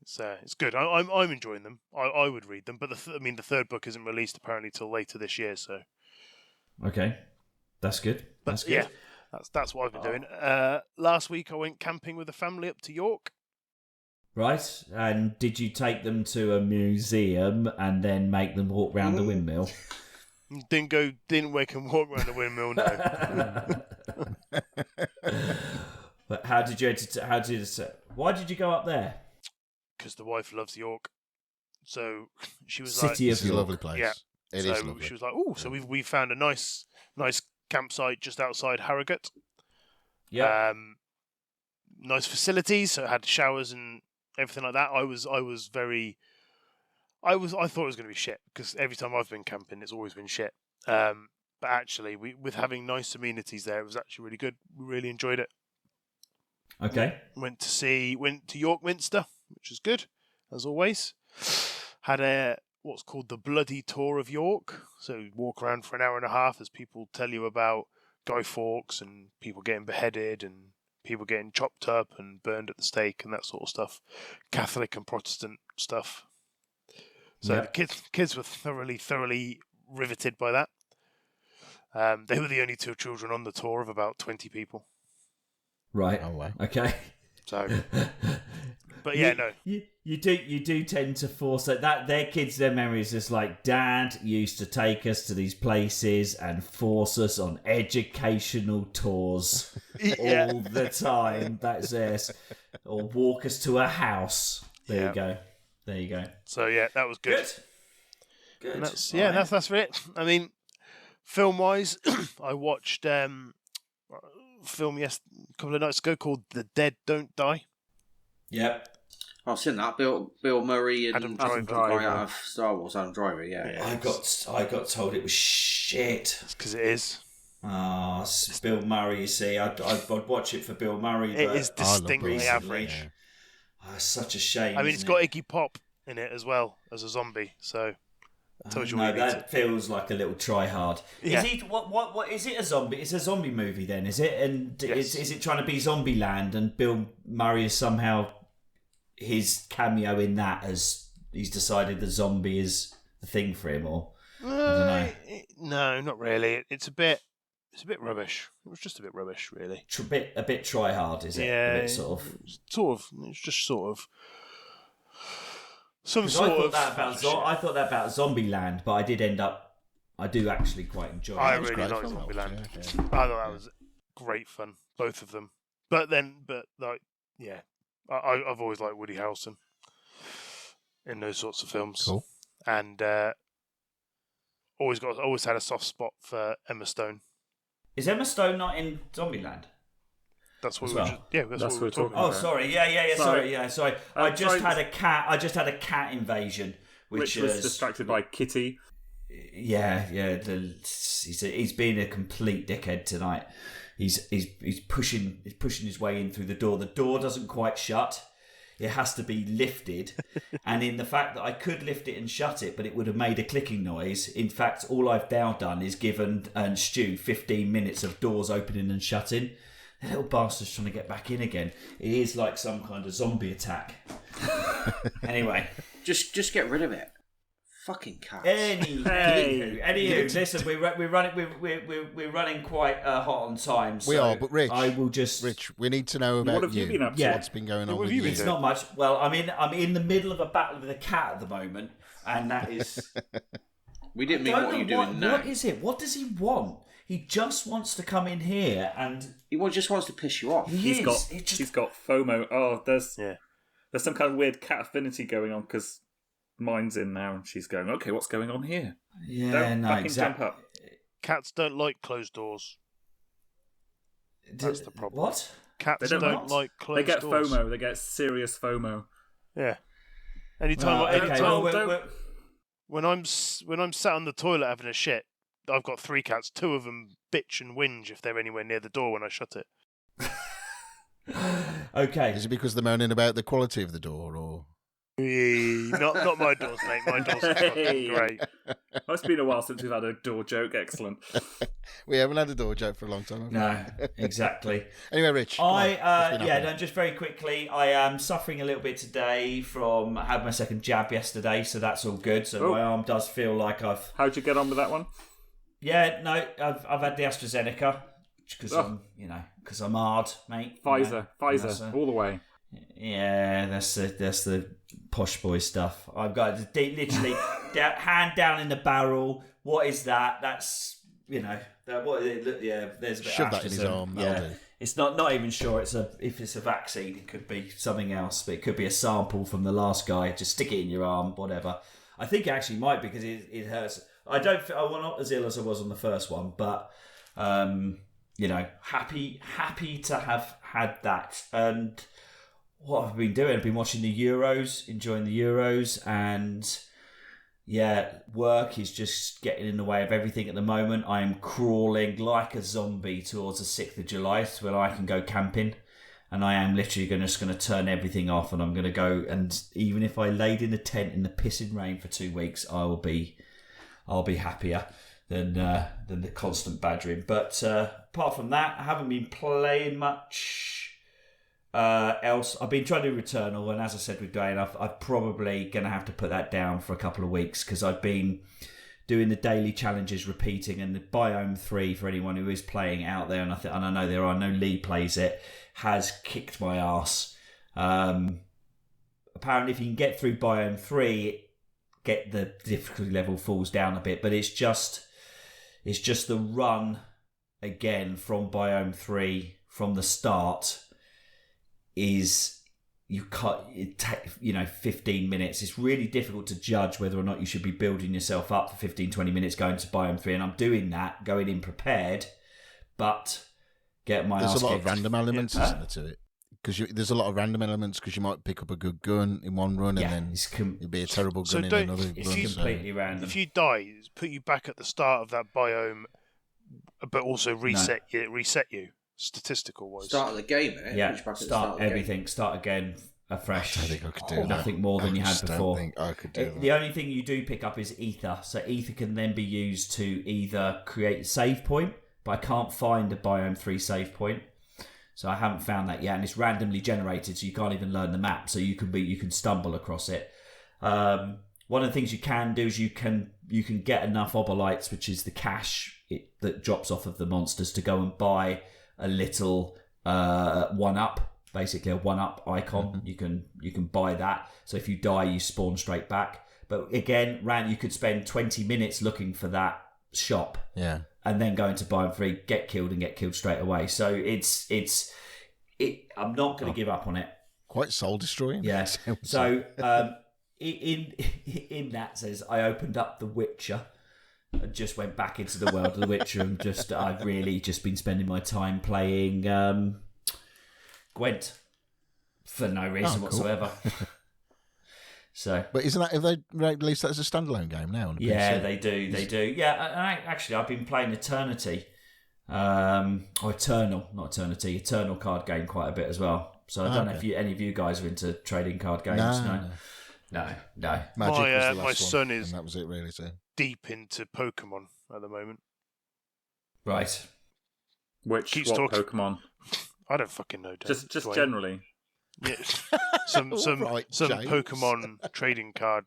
it's good. I'm enjoying them. I would read them, but the third book isn't released apparently till later this year. So Okay, that's good. That's good. Yeah, that's what I've been doing. Last week I went camping with the family up to York. Right, and did you take them to a museum and then make them walk round the windmill? Didn't wake and walk around the windmill. No. But why did you go up there? Because the wife loves York, so she was City like, of It's a York. lovely place. Yeah. It so is lovely. she was like, "Oh, so we found a nice campsite just outside Harrogate. Yeah. Nice facilities, so it had showers and everything like that. I thought it was going to be shit because every time I've been camping, it's always been shit. But actually, with having nice amenities there, it was actually really good. We really enjoyed it. Okay. Went to York Minster, which was good as always. Had what's called the bloody tour of York. So you walk around for an hour and a half as people tell you about Guy Fawkes and people getting beheaded and people getting chopped up and burned at the stake and that sort of stuff. Catholic and Protestant stuff. So Yeah. the kids were thoroughly riveted by that. They were the only two children on the tour of about 20 people. Right. Oh, wow. Okay. So, but yeah, no. You do tend to force that their kids, their memories is like, Dad used to take us to these places and force us on educational tours Yeah. all the time. That's theirs. Or walk us to a house. There you go. So yeah, that was good. Good. And that's All right. that's it. I mean, film wise, I watched a film a couple of nights ago called The Dead Don't Die. Yep. I've seen that. Bill Murray and Adam Adam Driver. Driver out of Star Wars. Adam Driver, yeah. I got told it was shit. It's because it is. Ah, Bill Murray. You see, I'd watch it for Bill Murray. It but is distinctly recently- average. It's such a shame. I mean, it's isn't got it? Iggy Pop in it as well as a zombie. So I told you No, what you need that feels like a little try hard. Yeah. Is he what is it a zombie? It's a zombie movie then, is it? And Yes. is it trying to be Zombieland and Bill Murray is somehow his cameo in that as he's decided the zombie is the thing for him, or I don't know. No, not really. It's a bit rubbish. It was just a bit rubbish, really. A bit try hard, is it? Yeah, A bit sort of. It's just sort of some 'Cause sort I thought of. that about Zombieland, but I do actually quite enjoy it. I It was really great like fun, that was, Zombieland. yeah. I thought that was great fun, both of them. But yeah, I've always liked Woody Harrelson in those sorts of films. Cool. And always had a soft spot for Emma Stone. Is Emma Stone not in Zombieland? That's what As we well. that's what we were talking Oh, about. sorry. Yeah. Sorry. I just had a cat invasion, Which which was distracted by Kitty. Yeah. He's been a complete dickhead tonight. He's pushing his way in through the door. The door doesn't quite shut. It has to be lifted, and in the fact that I could lift it and shut it, but it would have made a clicking noise. In fact, all I've now done is given Stu 15 minutes of doors opening and shutting. The little bastard's trying to get back in again. It is like some kind of zombie attack. Anyway. Just get rid of it. Fucking cats. Anywho, listen, we're running quite hot on time. So We are, but Rich, I will just. Rich, we need to know about What have you been up to? Yeah. What's been going on What with have you you? been It's doing? not much. Well, I'm in the middle of a battle with a cat at the moment, and that is. We didn't mean I what don't you're know doing now. What is it? What does he want? He just wants to come in here, and He just wants to piss you off. he's He's got FOMO. Oh, there's Yeah. some kind of weird cat affinity going on because mine's in now, and she's going, okay, what's going on here? Yeah, Don't no, fucking exactly. jump up. Cats don't like closed doors. That's the problem. What? Cats They don't don't like They closed get doors. FOMO. They get serious FOMO. Yeah. Anytime, Well, okay, well, when I'm sat on the toilet having a shit, I've got 3 cats. 2 of them bitch and whinge if they're anywhere near the door when I shut it. Okay. Is it because they're moaning about the quality of the door, or Not my doors, mate. My doors are fucking great. Oh, it's been a while since we've had a door joke. Excellent. We haven't had a door joke for a long time. No, exactly. Anyway, Rich. Just very quickly, I am suffering a little bit today I had my second jab yesterday, so that's all good. So my arm does feel like I've... How'd you get on with that one? Yeah, no, I've had the AstraZeneca, because I'm hard, mate. Pfizer, all the way. Yeah, that's the posh boy stuff. I've got literally hand down in the barrel. What is that? That's what is it? Yeah, there's a bit. Shove that in his arm. Yeah, it's not even sure if it's a vaccine. It could be something else, but it could be a sample from the last guy. Just stick it in your arm, whatever. I think it actually might because it hurts. I'm not as ill as I was on the first one, but happy to have had that. And what I've been doing, I've been watching the Euros, enjoying the Euros, and work is just getting in the way of everything at the moment. I am crawling like a zombie towards the 6th of July when I can go camping, and I am literally just going to turn everything off, and I'm going to go, and even if I laid in a tent in the pissing rain for 2 weeks, I'll be happier than the constant badgering. But apart from that, I haven't been playing much else. I've been trying to do Returnal, and as I said with Duane, I'm probably going to have to put that down for a couple of weeks because I've been doing the daily challenges, repeating, and the Biome 3, for anyone who is playing out there, and I know there are no Lee plays it, has kicked my arse. Apparently, if you can get through Biome 3, get the difficulty level falls down a bit, but it's just the run again from Biome 3 from the start is you cut it 15 minutes. It's really difficult to judge whether or not you should be building yourself up for 15-20 minutes going to Biome 3, and I'm doing that, going in prepared, but get my there's ass a lot kicked. of random elements isn't there, to it, because there's a lot of random elements because you might pick up a good gun in one run and then it'd be a terrible gun in another run. It's completely random. If you die, it's put you back at the start of that biome, but also reset you statistical wise. Start of the game, innit? Yeah, start everything. Start again afresh. I don't think I could do that. Nothing more than you had before. I think I could do that. The only thing you do pick up is ether. So ether can then be used to either create a save point, but I can't find a Biome 3 save point. So I haven't found that yet, and it's randomly generated, so you can't even learn the map. So you can stumble across it. One of the things you can do is you can get enough obolites, which is the cash that drops off of the monsters, to go and buy a little 1-up, basically a 1-up icon. Mm-hmm. You can buy that. So if you die, you spawn straight back. But again, you could spend 20 minutes looking for that shop. Yeah. And then go into Biome 3, get killed straight away. So I'm not going to give up on it. Quite soul destroying. Yeah. So in that says I opened up The Witcher. I just went back into the world of The Witcher, and I've really just been spending my time playing Gwent for no reason whatsoever. So, but have they released that as a standalone game now? Yeah, they do. They do. Yeah, actually, I've been playing Eternity, Eternal card game quite a bit as well. So I don't know if any of you guys are into trading card games. No. Magic was the last my son one, is. And that was it, really. So deep into Pokemon at the moment. Right. What Pokemon? I don't fucking know. Just generally. Yeah. some right, Pokemon trading card,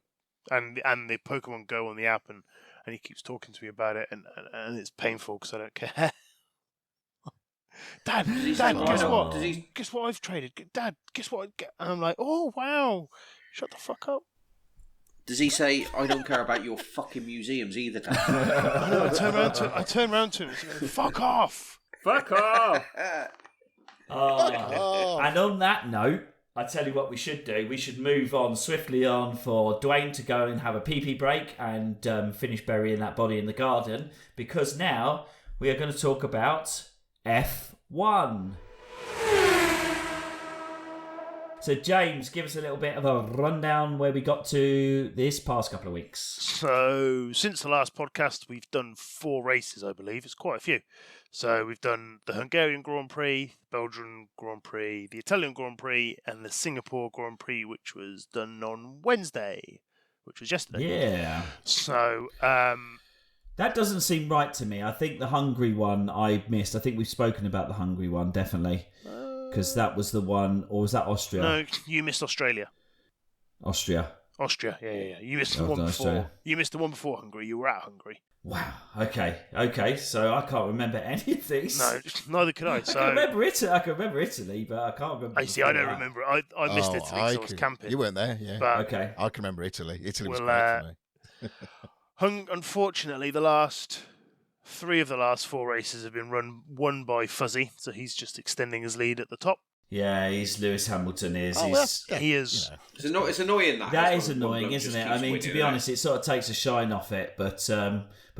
and the Pokemon Go on the app, and he keeps talking to me about it, and it's painful because I don't care. Dad, guess what? Guess what I've traded? Dad, guess what? And I'm like, oh wow, shut the fuck up. Does he say, I don't care about your fucking museums either, Dad? I turn around to him and say, fuck off. Fuck off. And on that note, I tell you what we should do. We should move on swiftly on for Duane to go and have a pee-pee break and finish burying that body in the garden, because now we are going to talk about F1. So, James, give us a little bit of a rundown where we got to this past couple of weeks. So, since the last podcast, we've done 4 races, I believe. It's quite a few. So, we've done the Hungarian Grand Prix, the Belgian Grand Prix, the Italian Grand Prix, and the Singapore Grand Prix, which was done on Wednesday, which was yesterday. Yeah. So, that doesn't seem right to me. I think the Hungary one I missed. I think we've spoken about the Hungary one, definitely. Because that was the one, or was that Austria? No, you missed Australia. Austria. Yeah. You missed the one before. Australia. You missed the one before Hungary. You were at Hungary. Wow. Okay. So I can't remember any of these. No, neither could I. So I can remember Italy, but I can't remember. I see. I don't remember. I missed Italy because I was camping. You weren't there, yeah. But, okay. I can remember Italy. Italy was great for me. Unfortunately, the last 3 of the last 4 races have been won by Fuzzy, so he's just extending his lead at the top. Yeah, he's Lewis Hamilton. He is. You know. It's annoying that is annoying, isn't it? I mean, to be honest, it sort of takes a shine off it. But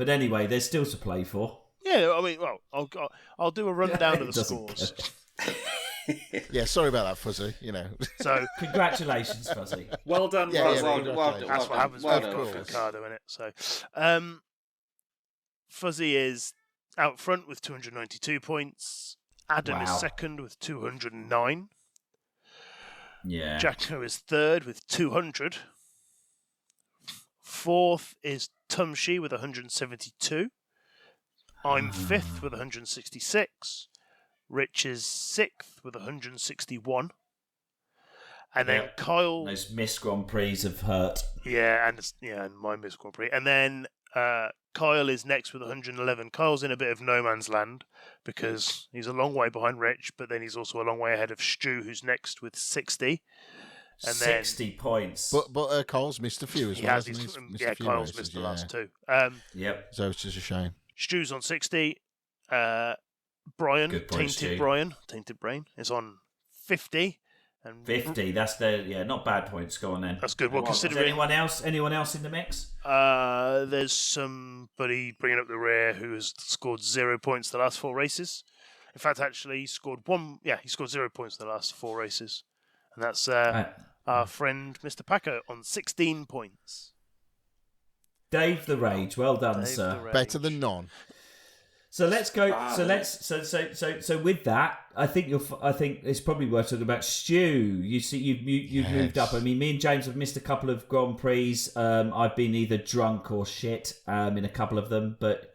anyway, there's still to play for. Yeah, I mean, well, I'll do a rundown of the scores. Yeah, sorry about that, Fuzzy. So congratulations, Fuzzy. Well done. Yeah, Well congratulations. that's what happens Well when done. you've got Ricardo in it. So, Fuzzy is out front with 292 points. Adam is second with 209. Yeah. Jacko is third with 200. Fourth is Tumshi with 172. I'm fifth with 166. Rich is sixth with 161. And then Kyle... Those missed Grand Prix have hurt. Yeah, and my missed Grand Prix. And then Kyle is next with 111. Kyle's in a bit of no man's land because he's a long way behind Rich, but then he's also a long way ahead of Stu, who's next with 60. And 60 points. But Kyle's missed a few as well. Kyle's missed the last 2. Yep. So it's just a shame. Stu's on 60. Brian, Good point, Stu. Tainted Brain, is on 50. And 50, that's not bad points. Go on then. That's good. Well, considering anyone else in the mix? There's somebody bringing up the rear who has scored 0 points the last 4 races. In fact, actually, he scored 0 points in the last 4 races, and that's our friend Mr. Paco on 16 points. Dave the Rage, well done, sir. Better than none. So let's go. So with that, I think it's probably worth talking about Stu. You've moved up. I mean, me and James have missed a couple of Grand Prix. I've been either drunk or shit in a couple of them. But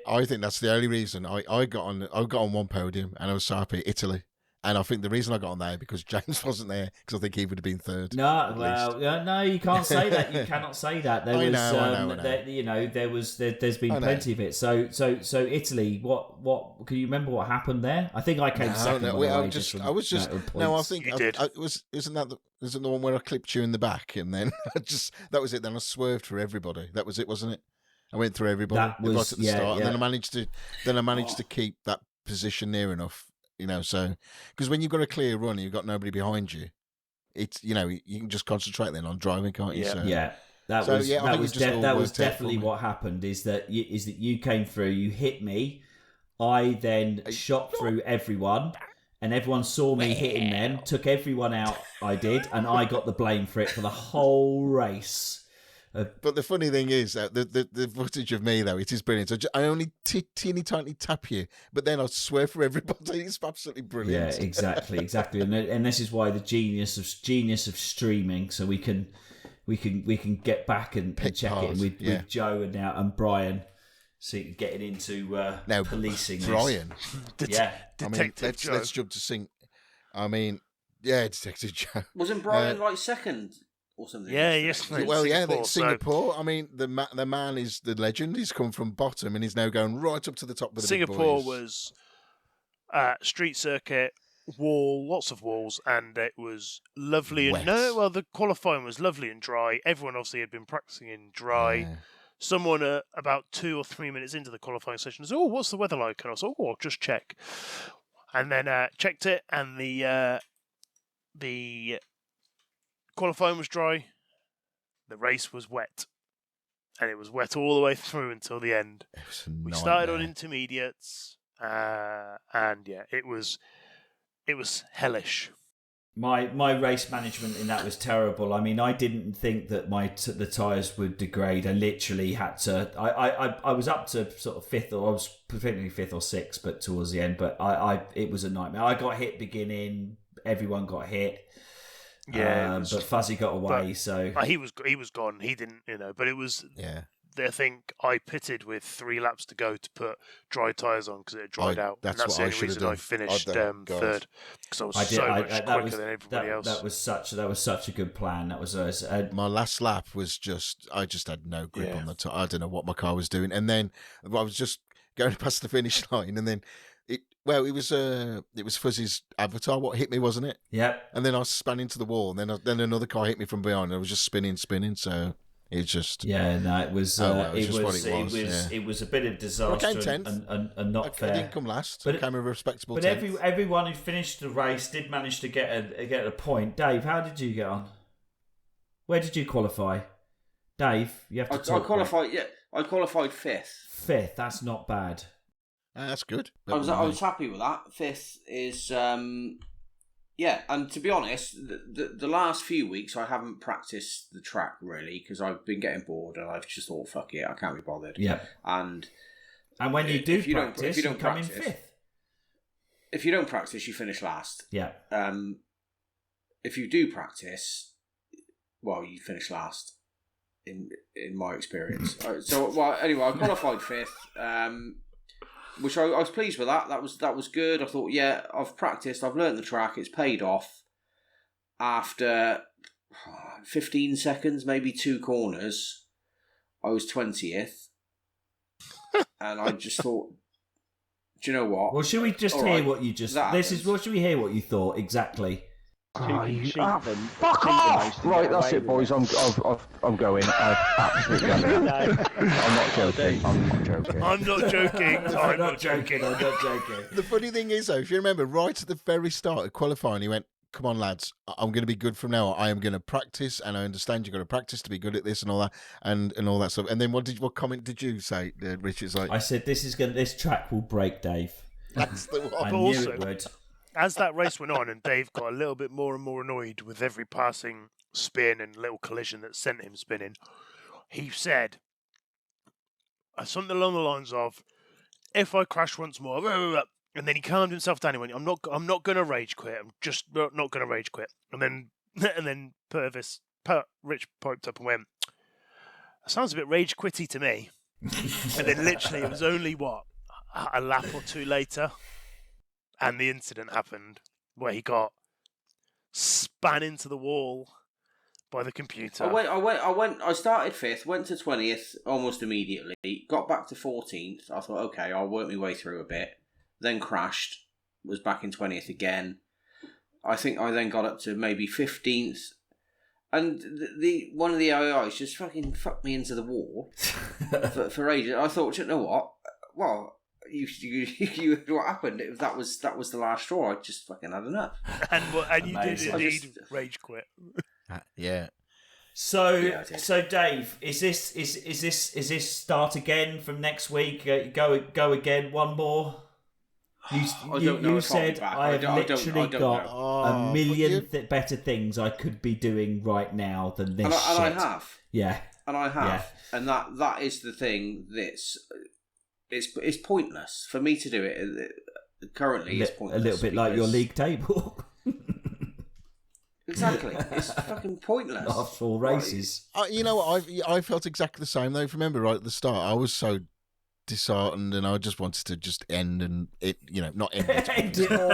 I think that's the only reason I got on one podium and I was so happy. Italy. And I think the reason I got on there because James wasn't there because I think he would have been third. No, you can't say that. You cannot say that. I know. There's been plenty of it. So Italy. What can you remember? What happened there? I think I came second. Isn't the one where I clipped you in the back and then that was it. Then I swerved for everybody. That was it, wasn't it? I went through everybody right at the start, and then I managed to keep that position near enough. So because when you've got a clear run and you've got nobody behind you, it's you can just concentrate then on driving, can't you? That was definitely what happened. Is that you came through, you hit me, I then shot through everyone, and everyone saw me hitting them, took everyone out. I did, and I got the blame for it for the whole race. But the funny thing is, the footage of me, though, it is brilliant. I only teeny tiny tap you, but then I swear for everybody. It's absolutely brilliant. Yeah, exactly. And this is why the genius of streaming, so we can get back and check it with Joe and Brian, so getting into policing. Brian, Detective Joe. Let's jump to sync. I mean, Detective Joe. Wasn't Brian second? Or something. Yeah, yes. Well, Singapore. I mean, the man is the legend. He's come from bottom and he's now going right up to the top of the Singapore big boys. Was street circuit, lots of walls, and it was lovely. Wet. The qualifying was lovely and dry. Everyone obviously had been practicing in dry. Yeah. Someone about 2 or 3 minutes into the qualifying session said, what's the weather like? And I was like, I'll just check. And then checked it, and the qualifying was dry, the race was wet, and it was wet all the way through until the end. We started on intermediates, and it was hellish. My race management in that was terrible. I mean, I didn't think that the tyres would degrade. I literally had to. I was up to sort of fifth, or I was particularly fifth or sixth, but towards the end. But it was a nightmare. I got hit beginning. Everyone got hit. Yeah, but Fuzzy got away. So he was gone. He didn't, But it was. Yeah. I think I pitted with 3 laps to go to put dry tyres on because it had dried out. That's and that's what the only reason I finished third because I was quicker than everybody else. That was such a good plan. That was my last lap was just I just had no grip on the tyre. I don't know what my car was doing, and then I was just going past the finish line, and then it was Fuzzy's avatar what hit me, wasn't it? Yep. And then I span into the wall, and then another car hit me from behind, and I was just spinning. So. It's just it was it was a bit of disaster. I came 10th. and not fair. I didn't come last. But I came a respectable. But 10th. everyone who finished the race did manage to get a point. Dave, how did you get on? Where did you qualify? Dave, you have to talk. I qualified. Yeah, I qualified 5th. 5th. That's not bad. That's good. I was happy with that. 5th is. Yeah, and to be honest, the last few weeks I haven't practiced the track really because I've been getting bored and I've just thought, fuck it, I can't be bothered. Yeah. And when you do practice, you come in 5th. If you don't practice, you finish last. Yeah. If you do practice, well, you finish last. In my experience. Anyway, I qualified 5th. Which I was pleased with that. That was good. I thought, yeah, I've practiced. I've learnt the track. It's paid off. After 15 seconds, maybe 2 corners, I was 20th. And I just thought, do you know what? Well, should we just hear what you just... should we hear what you thought exactly? Fuck off! Right, that's it, boys. I'm going. Absolutely. I'm not joking. I'm not joking. The funny thing is, though, if you remember, right at the very start of qualifying, he went, "Come on, lads, I'm going to be good from now on. I am going to practice, and I understand you've got to practice to be good at this and all that, and all that stuff." And then what comment did you say, Richard? I said, this track will break Dave. That's the one. I knew it would. As that race went on and Dave got a little bit more and more annoyed with every passing spin and little collision that sent him spinning, he said something along the lines of, if I crash once more, and then he calmed himself down and went, I'm not going to rage quit. I'm just not going to rage quit. And then Rich piped up and went, that sounds a bit rage quitty to me. And then literally it was only, a lap or 2 later, and the incident happened where he got span into the wall by the computer. I started 5th, went to 20th almost immediately, got back to 14th. I thought, okay, I'll work my way through a bit. Then crashed, was back in 20th again. I think I then got up to maybe 15th. And one of the AIs just fucking fucked me into the wall for ages. I thought, you know what? Well, you what happened? That was the last straw. I just fucking had enough. And you did indeed rage quit. Yeah. So Dave, is this start again from next week? Go again one more. You said I have literally got a million better things I could be doing right now than this. And I have. Yeah. And I have. Yeah. And that is the thing that's. It's pointless for me to do it. Currently, it's pointless. A little bit like your league table. Exactly. It's fucking pointless. Last 4 races. You know what? I felt exactly the same, though. If you remember right at the start, I was so disheartened and I just wanted to just end and it, not end it. End it all.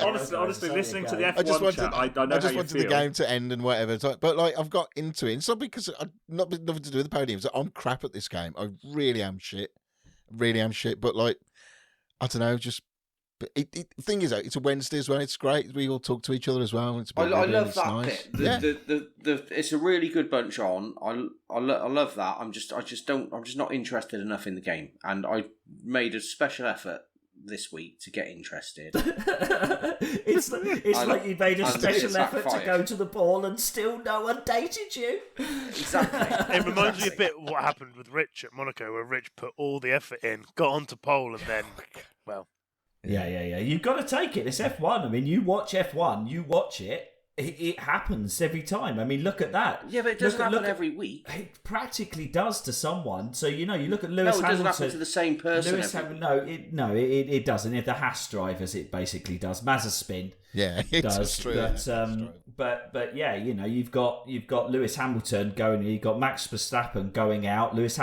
honestly, listening to the F1 chat, I know I just how wanted you feel. the game to end and whatever. But I've got into it. It's not because nothing to do with the podiums. I'm crap at this game. I really am shit. But I don't know. Just the thing is, it's a Wednesday as well. It's great. We all talk to each other as well. It's I love that nice. bit. It's a really good bunch on. I love that. I'm just not interested enough in the game, and I made a special effort this week to get interested. it's like you made a special effort to go to the ball and still no one dated you. Exactly. It reminds me a bit of what happened with Rich at Monaco, where Rich put all the effort in, got onto pole, and then, well. Yeah. You've got to take it. It's F1. I mean, you watch F1, you watch it. It happens every time. I mean, look at that. Yeah, but it doesn't happen every week. It practically does to someone. So, you look at Lewis Hamilton. No, it doesn't happen to the same person. It doesn't. If the Haas drivers, it basically does. Mazepin does. But yeah, you've got Lewis Hamilton going. You've got Max Verstappen going out. Lewis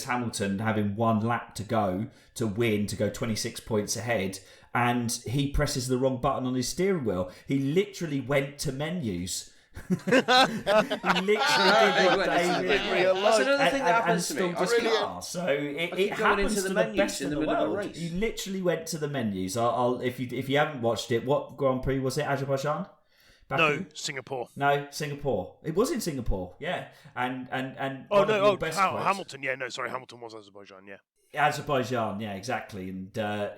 Hamilton having one lap to go to win, to go 26 points ahead. And he presses the wrong button on his steering wheel. He literally went to menus. He literally did what David. That's another thing that happens to me. So it happens to the best in the world. He literally went to the menus. If you haven't watched it, what Grand Prix was it? Azerbaijan? Singapore. No, Singapore. It was in Singapore, yeah. And Hamilton. Yeah, no, sorry, Hamilton was Azerbaijan. Yeah. Azerbaijan, yeah, exactly. And your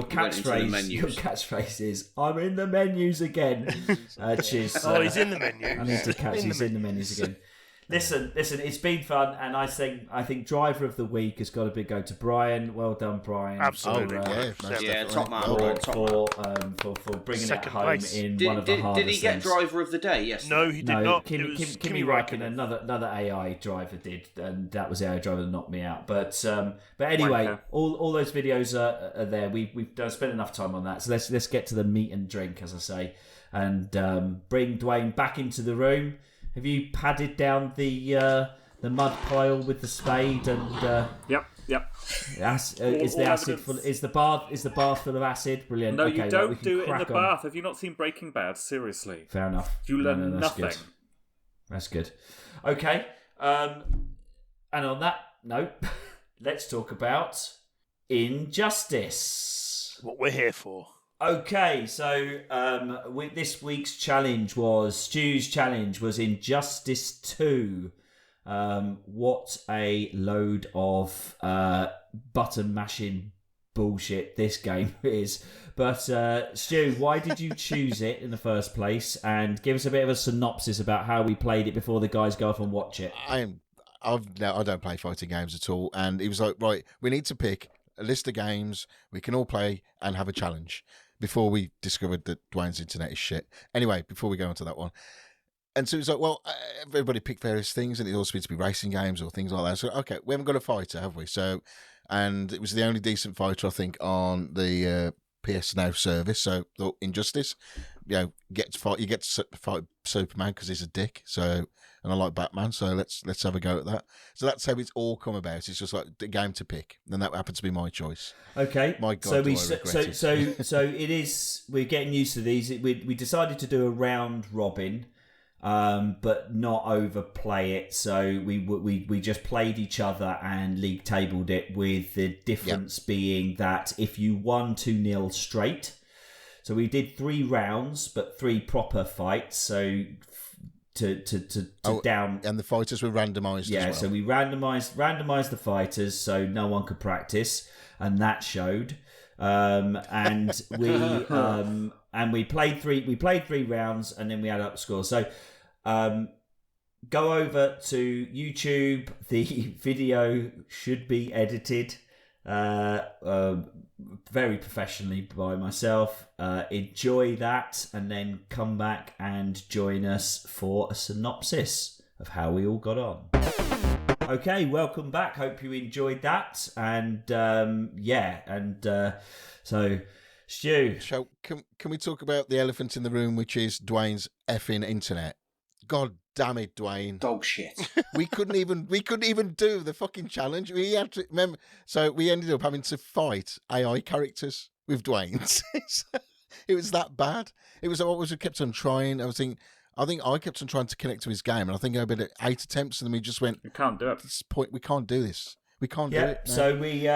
catchphrase is "I'm in the menus again." Which is, he's in the menus. I need to catch. He's in the menus again. Listen, it's been fun, and I think driver of the week has got to go to Brian. Well done, Brian. Absolutely, top man. For bringing it home in one of the hardest. Did he get driver of the day? Yes. No, he did not. Kimi Räikkönen, another AI driver did, and that was the AI driver that knocked me out. But anyway, all those videos are there. We've spent enough time on that, so let's get to the meat and drink, as I say, and bring Duane back into the room. Have you padded down the mud pile with the spade and? Yep. Is the acid full? Is the bath full of acid? Brilliant. No, okay, you don't do it in the on. bath. Have you not seen Breaking Bad? Seriously. Fair enough. You learn nothing. Good. That's good. Okay. And on that note, let's talk about Injustice. What we're here for. Okay, so this week's challenge Stu's challenge was Injustice 2. What a load of button mashing bullshit this game is. But Stu, why did you choose it in the first place? And give us a bit of a synopsis about how we played it before the guys go off and watch it. I don't play fighting games at all, and he was like, right, we need to pick a list of games we can all play and have a challenge. Before we discovered that Duane's internet is shit. Anyway, before we go on to that one. And so it was like, well, everybody picked various things, and it all seemed to be racing games or things like that. So, okay, we haven't got a fighter, have we? So, and it was the only decent fighter, I think, on the PS Now service. So, Injustice, you get to fight Superman because he's a dick. So, and I like Batman, so let's have a go at that. So that's how it's all come about. It's just like the game to pick, and that happened to be my choice. Okay. My God, so it is. We're getting used to these. We decided to do a round robin, but not overplay it. So we just played each other and league tabled it, with the difference being that if you won 2-0 straight, so we did 3 rounds, but 3 proper fights. So. Down, and the fighters were randomised. Yeah, as well. So we randomised the fighters, so no one could practice, and that showed. And we played 3 rounds, and then we added up scores. So go over to YouTube. The video should be edited very professionally by myself. Enjoy that, and then come back and join us for a synopsis of how we all got on. Okay, welcome back. Hope you enjoyed that. And so Stu, can we talk about the elephant in the room, which is Duane's effing internet? God damn it, Duane! Dog shit. We couldn't even do the fucking challenge. We had to remember, so we ended up having to fight AI characters with Duane's. It was that bad. It was what was. We kept on trying. I think I kept on trying to connect to his game, and I think I had 8 attempts, and then we just went. You can't do it. At this point, we can't do this. We can't do it. No. So we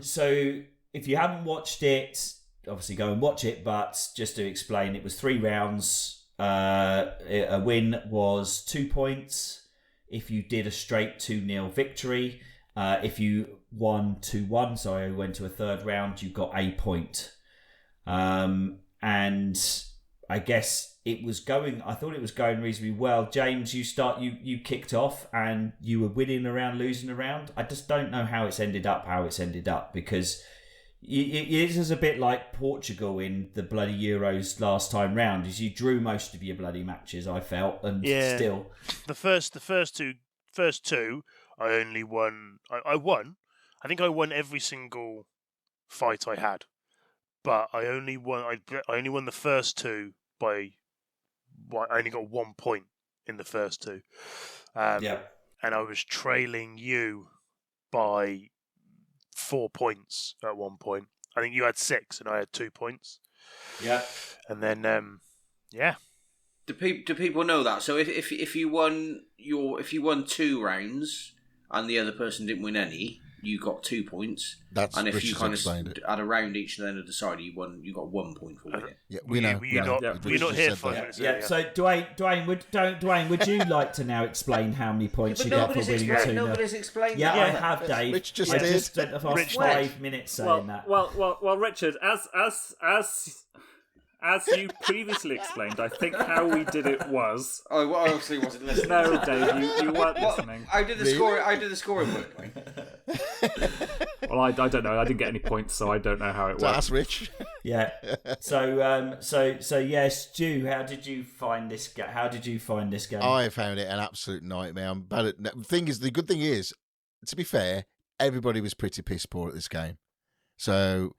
so if you haven't watched it, obviously go and watch it. But just to explain, it was 3 rounds. A win was 2 points if you did a straight 2-0 victory. If you won 2-1, so I went to a third round, you got a point. And I guess it was going. I thought it was going reasonably well. James, you kicked off and you were winning around, losing around. I just don't know how it's ended up. Because it is a bit like Portugal in the bloody Euros last time round. Is you drew most of your bloody matches. I felt, and still the first two, I only won. I won. I think I won every single fight I had, but I only won the first two by. I only got 1 point in the first two, and I was trailing you by 4 points at one point. I think you had 6 and I had 2 points. Yeah, and then Do people know that? So if you won 2 rounds and the other person didn't win any, you got 2 points. And if Richard's you kind of explained it. had a round each and then decided you got 1 point for winning. Yeah, we know. We're not here 5 minutes. Yeah. So Duane, would you like to now explain how many points you get for winning 2? Nobody's explained Yeah, that. I have, Dave. Rich just I did. just spent the past 5 minutes saying that. Well, Richard, as you previously explained, I think how we did it was. Oh, well, I obviously wasn't listening. No, Dave, you weren't listening. I did the scoring work. Well, I don't know. I didn't get any points, so I don't know how it worked. That's Rich. Yeah. So yes, Stu, how did you find this game? I found it an absolute nightmare. I'm bad at. The good thing is, to be fair, everybody was pretty piss poor at this game. So,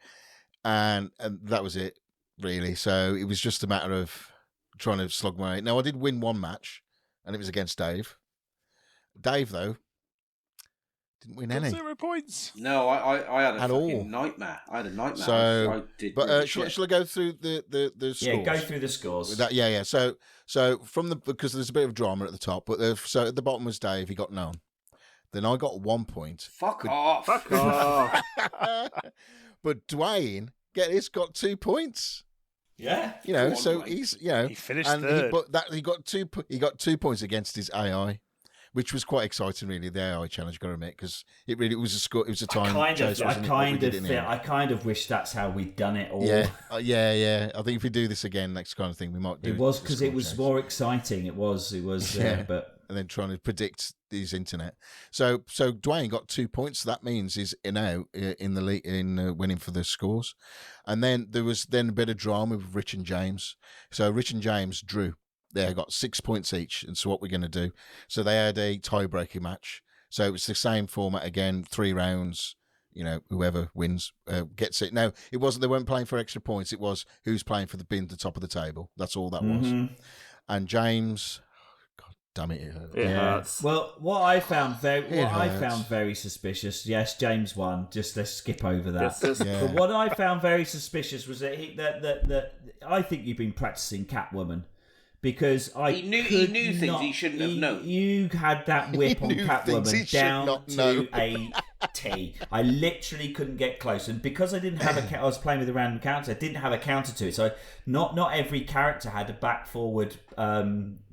and that was it, really. So it was just a matter of trying to slog my way. Now, I did win one match, and it was against Dave. Dave, though, didn't win any. 0 points. No, I had a At fucking all. nightmare. I had a nightmare. So, I did but really shall shit. I go through the scores? Yeah, go through the scores. Yeah. So from because there's a bit of drama at the top, but so at the bottom was Dave. He got none. Then I got 1 point. Fuck off. Fuck off. But Duane, get this, got 2 points. Yeah. You know, Go on, so Duane. he's He finished and third. he got 2 points against his AI, which was quite exciting, really. The AI challenge, got to admit, because it was a score. It was a time chase. Wasn't it, what we did in the end? I kind of wish that's how we'd done it. Or Yeah. I think if we do this again, next kind of thing, we might do. it was the because score it was chase. more exciting. It was. Yeah. But And then trying to predict his internet. So Duane got 2 points. That means he's now in the lead, in winning for the scores. And then there was a bit of drama with Rich and James. So Rich and James drew. They got 6 points each. And so what we're going to do? So they had a tie-breaking match. So it was the same format again, 3 rounds. You know, whoever wins gets it. Now, it wasn't. They weren't playing for extra points. It was who's playing for the top of the table. That's all that was. And James. Damn it! It hurts. Well, what I found very suspicious. Yes, James won. Just let's skip over that. But what I found very suspicious was that that I think you've been practicing Catwoman, because He knew things he shouldn't have known. You had that whip on things he Catwoman should down not to know. a T. I literally couldn't get close, and because I didn't have I was playing with a random character. I didn't have a counter to it, so not every character had a back forward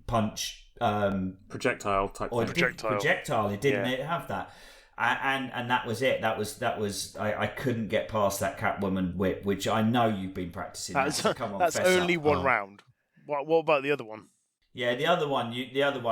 punch. Projectile type or thing. projectile. It didn't have that, and that was it. That was. I couldn't get past that Catwoman whip, which I know you've been practicing. So come on, that's fess only up. one round. What about the other one? Yeah, the other one.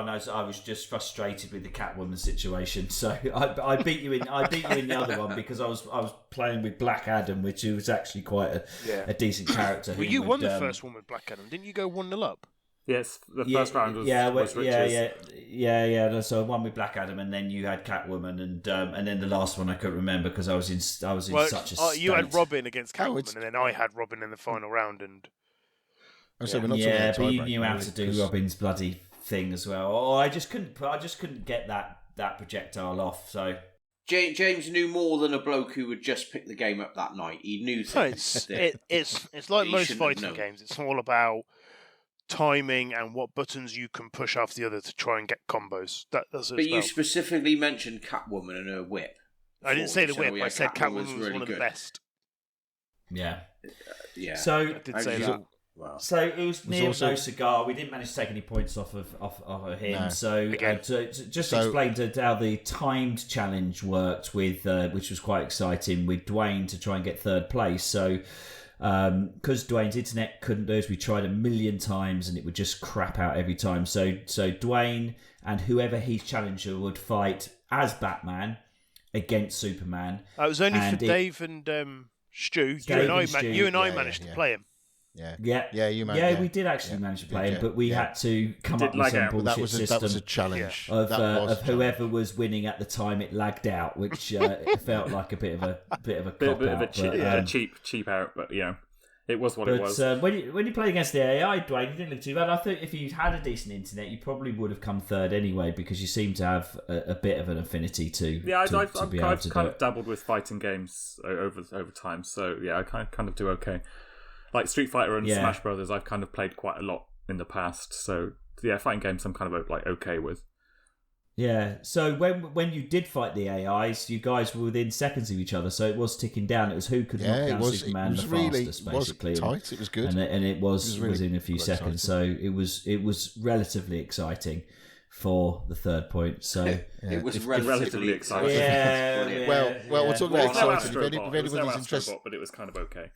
I was just frustrated with the Catwoman situation. So I beat you in. I beat you in the other one because I was playing with Black Adam, which was actually quite a decent character. Well, you won the first one with Black Adam, didn't you? Go 1-0 up. Yes, the first round was Rich's. Yeah. So I won with Black Adam, and then you had Catwoman, and then the last one I couldn't remember because I was in such a state. You had Robin against Catwoman, and then I had Robin in the final round, and So we're not talking about but you tiebreaker, knew how really, to do 'cause- Robin's bloody thing as well. Oh, I just couldn't get that projectile off. So James knew more than a bloke who would just pick the game up that night. He knew things. it's like He most shouldn't have fighting known. games. It's all about timing and what buttons you can push after the other to try and get combos. That's what But it's you about. specifically mentioned Catwoman and her whip. I didn't say the before, whip. so, I said Catwoman was really one of the good. best. yeah. Yeah. So I did say that. Wow. So it was near also- no cigar. We didn't manage to take any points off of him. No. So Again. just explain how the timed challenge worked with, which was quite exciting, with Duane to try and get third place. So because Duane's internet couldn't do this, we tried a million times and it would just crap out every time. So Duane and whoever his challenger would fight as Batman against Superman. It was only for Dave and Stu. You and I managed to play him. You managed. We did actually manage to play him, but we had to come up with some bullshit system. That was a challenge of whoever was winning at the time. It lagged out, which it felt like a bit of a cheap out, but it was what it was. When you played against the AI, Duane, you didn't look too bad. I think if you had a decent internet, you probably would have come third anyway, because you seem to have a bit of an affinity to. Yeah, I've kind of dabbled with fighting games over time, so I kind of do okay. Like Street Fighter and Smash Brothers, I've kind of played quite a lot in the past, so fighting games I'm kind of like okay with. Yeah, so when you did fight the AIs, you guys were within seconds of each other, so it was ticking down. It was who could knock down Superman the fastest, basically. It was tight. It was good, and it was in a few seconds. Exciting. So it was relatively exciting for the third point. So it was relatively exciting. Yeah. Well, we'll talk about exciting. If anybody's interested, but it was kind of okay.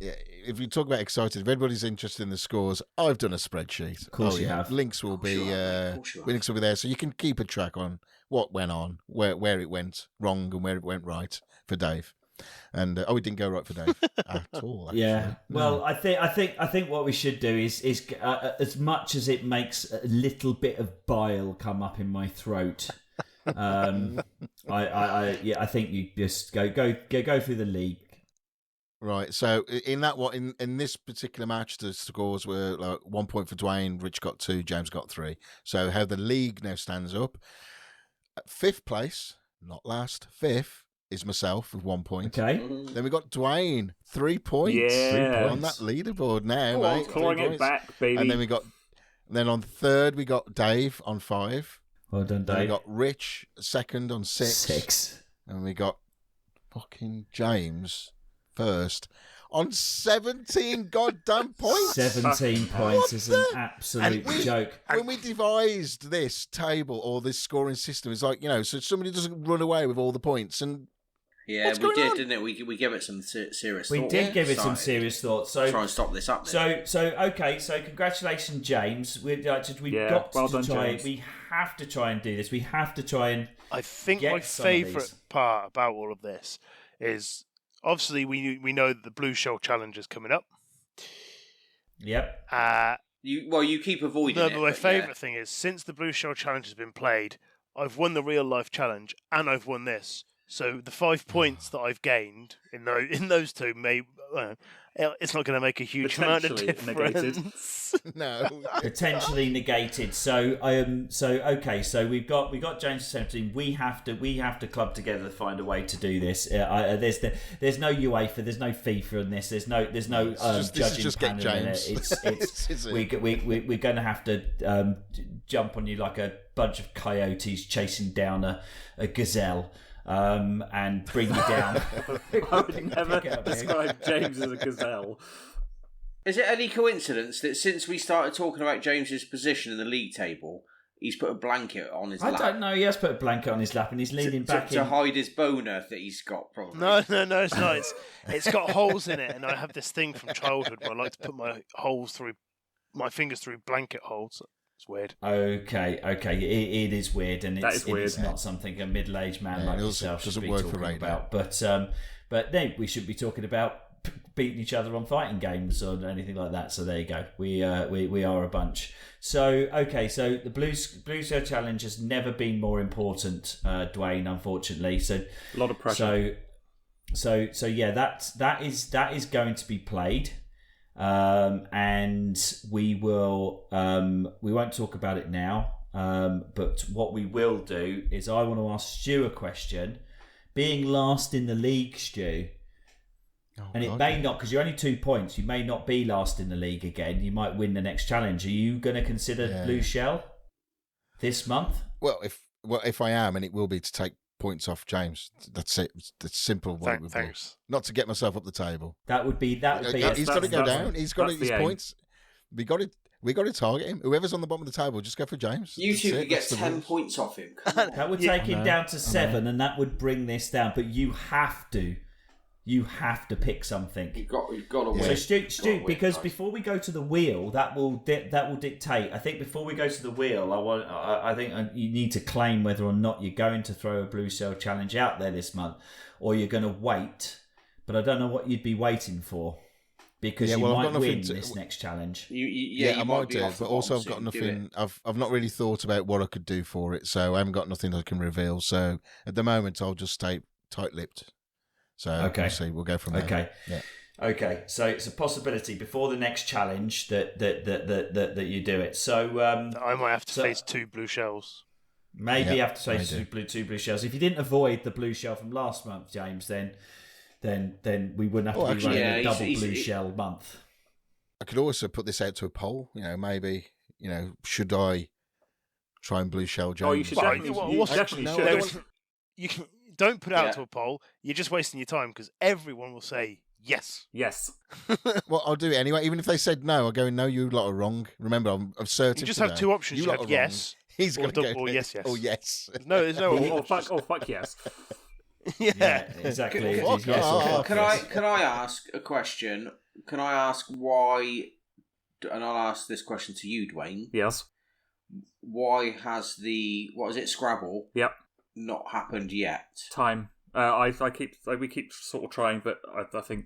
Yeah, if you talk about excited, if anybody's interested in the scores, I've done a spreadsheet. Of course you have. Links will be links will be there, so you can keep a track on what went on, where it went wrong and where it went right for Dave. And it didn't go right for Dave at all. Actually. Yeah. Well, I think what we should do is as much as it makes a little bit of bile come up in my throat. I think you just go through the league. Right, so in this particular match, the scores were like 1 point for Duane, Rich got 2, James got 3. So how the league now stands up: at 5th place, not last, 5th is myself with 1 point. Okay. Then we got Duane, 3 points. On that leaderboard now, mate. Clawing it back, baby. And then on 3rd we got Dave on 5. Well done, Dave. Then we got Rich 2nd on 6. And we got fucking James first on 17 goddamn points. 17 points is an absolute joke. When we devised this table or this scoring system, it's like, so somebody doesn't run away with all the points. And we did, didn't it? We gave it some serious thought. We did give it some serious thought. So try and stop this up. Then. So congratulations, James. We have to try and do this. We have to try and. I think my favourite part about all of this is. Obviously, we know that the Blue Shell Challenge is coming up. Yep. You keep avoiding it. No, but my favourite thing is, since the Blue Shell Challenge has been played, I've won the real life challenge and I've won this. So the 5 points that I've gained in those two it's not going to make a huge amount of difference. No, potentially negated. So we've got James 17. We have to club together to find a way to do this. There's no UEFA, there's no FIFA in this. There's no judging panel in it. We're going to have to jump on you like a bunch of coyotes chasing down a gazelle. And bring you down. I would never describe James as a gazelle. Is it any coincidence that since we started talking about James's position in the league table, he's put a blanket on his lap? I don't know. He has put a blanket on his lap and he's leaning back to hide his boner that he's got, probably. No, it's not. It's got holes in it, and I have this thing from childhood where I like to put my fingers through blanket holes. It's weird. Okay. It is weird, and it's not something a middle-aged man like yourself should be talking about. But no, we should be talking about beating each other on fighting games or anything like that. So there you go. We are a bunch. So the Blue Shell Challenge has never been more important, Duane. Unfortunately, so a lot of pressure. So yeah, that is going to be played. And we won't talk about it now, but what we will do is I want to ask Stu a question. Being last in the league, Stu, it may not, because you're only 2 points, you may not be last in the league again. You might win the next challenge. Are you going to consider Blue Shell this month? Well, if I am, and it will be to take points off James. That's it. That's simple. Thanks. Not to get myself up the table. That would be. He's got to go down. He's got his points. We got to target him. Whoever's on the bottom of the table, just go for James. You two could get 10 points off him. That would take him down to 7, and that would bring this down. But you have to You have to pick something. You've got to win. So Stu, because before we go to the wheel, that will dictate. I think before we go to the wheel, I think you need to claim whether or not you're going to throw a blue shell challenge out there this month, or you're going to wait. But I don't know what you'd be waiting for, because you might win this next challenge. I might do, but also I've got nothing. I've not really thought about what I could do for it, so I haven't got nothing I can reveal. So at the moment, I'll just stay tight-lipped. So okay, we'll see. We'll go from there. Okay, yeah. Okay. So it's a possibility before the next challenge that you do it. So I might have to face 2 blue shells. Maybe you have to face two blue shells. If you didn't avoid the blue shell from last month, James, then we wouldn't have to be running a double blue shell month. I could also put this out to a poll. Maybe should I try and blue shell James? Oh, you should definitely. You can. Don't put it out to a poll. You're just wasting your time, because everyone will say yes. Yes. Well, I'll do it anyway. Even if they said no, I'll go, no, you lot are wrong. Remember, I'm assertive. You just today. have 2 options. You have yes. He's going to go yes. Oh, yes. There's no. Fuck yes. Yeah, exactly. Can I ask a question? Can I ask why? And I'll ask this question to you, Duane. Yes. Why has the Scrabble? Yep. Not happened yet. Time. We keep sort of trying, but I think.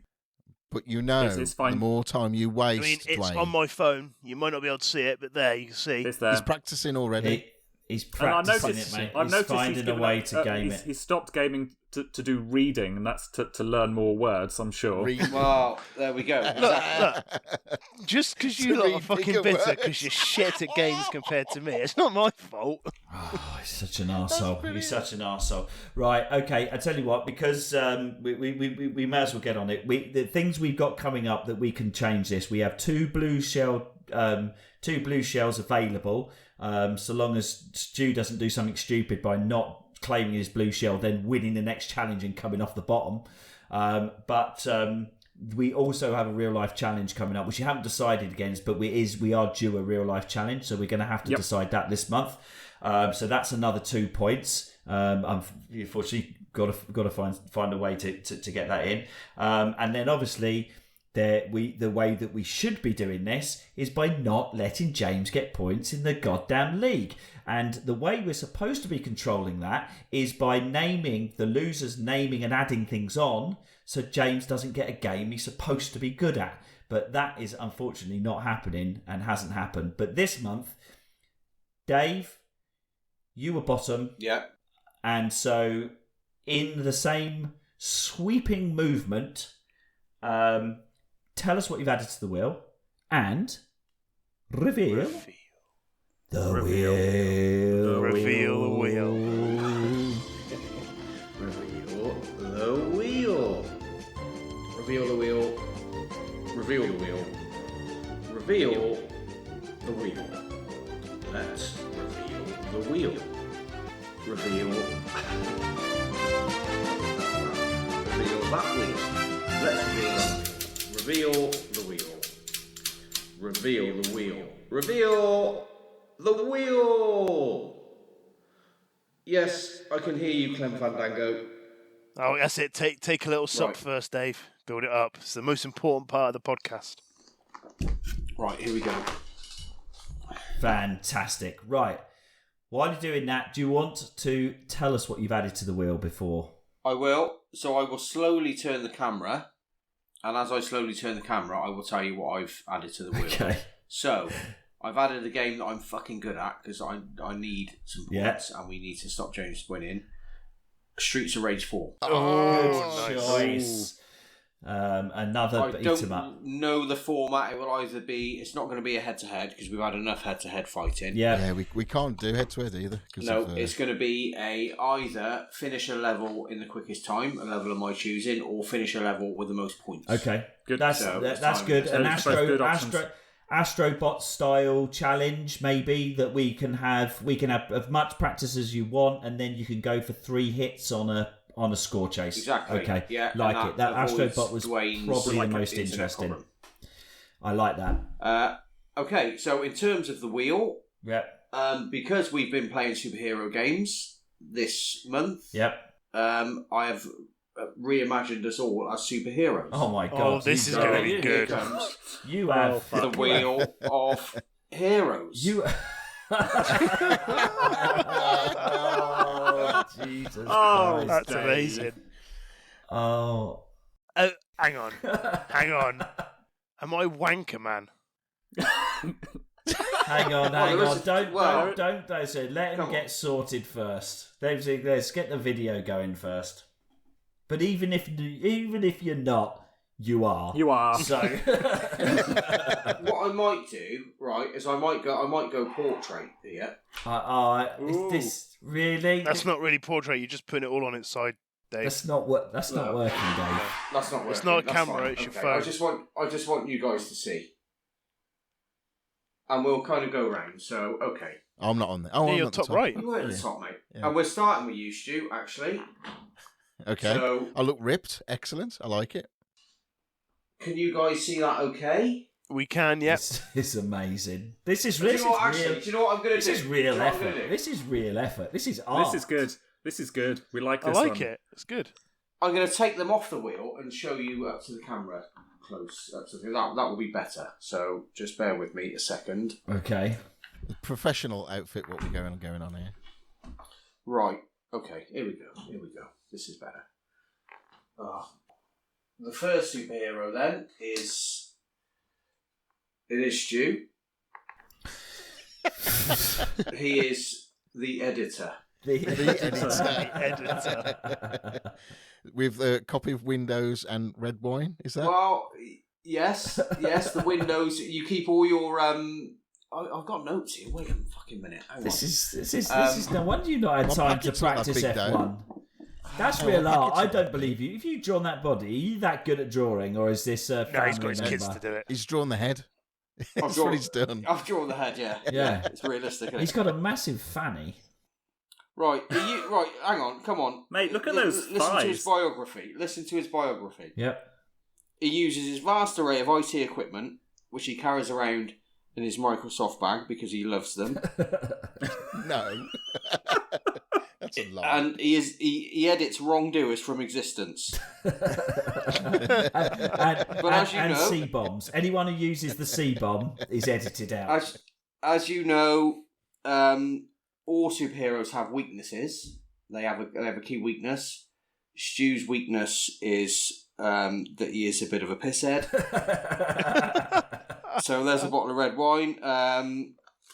But it's fine. The more time you waste, it's Duane. on my phone. You might not be able to see it, but there you can see. It's there. He's practicing already. He's practicing it, mate. He's finding a way to game it. He stopped gaming to do reading, and that's to learn more words, I'm sure. Well, there we go. Look, just because you lot are fucking bitter because you're shit at games compared to me, it's not my fault. Oh, he's such an arsehole. He's such an arsehole. Right, okay, I tell you what, because we may as well get on it. The things we've got coming up that we can change this. We have 2 blue shells available. So long as Stu doesn't do something stupid by not claiming his blue shell, then winning the next challenge and coming off the bottom. But we also have a real life challenge coming up, which you haven't decided against, but we are due a real life challenge, so we're going to have to decide that this month. So that's another 2 points. Unfortunately, got to find a way to get that in. And then obviously, the way that we should be doing this is by not letting James get points in the goddamn league. And the way we're supposed to be controlling that is by naming and adding things on, so James doesn't get a game he's supposed to be good at. But that is unfortunately not happening and hasn't happened. But this month, Dave, you were bottom. Yeah. And so in the same sweeping movement, tell us what you've added to the wheel and reveal the wheel. Reveal the wheel. Reveal the wheel. Reveal the wheel. Reveal the wheel. Reveal the wheel. Let's reveal the wheel. Reveal that wheel. Let's reveal the wheel. Reveal the wheel. Reveal the wheel. Yes, I can hear you, Clem Fandango. Oh, that's it. Take a little sup first, Dave. Build it up. It's the most important part of the podcast. Right, here we go. Fantastic. Right. While you're doing that, do you want to tell us what you've added to the wheel before? I will. So I will slowly turn the camera. And as I slowly turn the camera, I will tell you what I've added to the wheel. Okay. So, I've added a game that I'm fucking good at because I need some points and we need to stop James winning. Streets of Rage 4. Oh, good choice. Another beat 'em up. I don't know the format. It will either be... It's not going to be a head-to-head because we've had enough head-to-head fighting. Yeah, we can't do head-to-head either. No, it's going to be either finish a level in the quickest time, a level of my choosing, or finish a level with the most points. Okay, good. That's good. An Astrobot style challenge, maybe, that we can have as much practice as you want, and then you can go for 3 hits on a score chase. Exactly. Okay. Yeah. Like it. That Astrobot was Duane's probably the most interesting. Problem. I like that. Okay, so in terms of the wheel, because we've been playing superhero games this month, I have reimagined us all as superheroes. Oh my god! Oh, this is going to be good. You have the wheel of heroes. You. Oh, Jesus Christ. That's amazing. Oh. Hang on. Am I Wanker Man? Hang on. Don't. Let him get sorted first. Let's get the video going first. But even if you're not, you are. You are. So what I might do, right, is I might go portrait here. Is this really? That's not really portrait. You're just putting it all on its side, Dave. That's not working, Dave. That's not working. It's not a camera. Fine. It's your Okay. phone. I just want you guys to see, and we'll kind of go round. So okay. I'm not on there. Oh, I'm you're at the top right. You were at the top, mate. Yeah. And we're starting with you, Stu. Actually. Okay. So, I look ripped. Excellent. I like it. can you guys see that? Okay. We can, yep. This is amazing. This is Do you real. know what, actually, do you know what I'm going to do? This is real Do you know what I'm effort. gonna do? This is real effort. This is art. This is good. We like I this like one. it. It's good. I'm going to take them off the wheel and show you up to the camera close. That will be better. So just bear with me a second. Okay. Professional outfit. What we're going on here. Right. Okay. Here we go. This is better. The first superhero then is Stu. He is the editor. The editor. With a copy of Windows and red wine. Is that? Well, yes. The Windows. You keep all your I've got notes here. Wait a fucking minute. Hang on. This is no wonder you not had my time to packet's not that practice big, F1. That's real art. I don't believe you. If you've drawn that body, are you that good at drawing, or is this a No, family he's got his member? kids to do it. He's drawn the head. That's what he's done. I've drawn the head. Yeah. Yeah. It's realistic. Isn't He's it? got a massive fanny. Right. Right. Hang on. Come on, Mate, look at those Listen to his thighs. biography. Yep. He uses his vast array of IT equipment, which he carries around in his Microsoft bag because he loves them. No. That's a lie. And he edits wrongdoers from existence. And C-bombs. Anyone who uses the C-bomb is edited out. As you know, all superheroes have weaknesses. They have a key weakness. Stu's weakness is that he is a bit of a pisshead. So there's a bottle of red wine.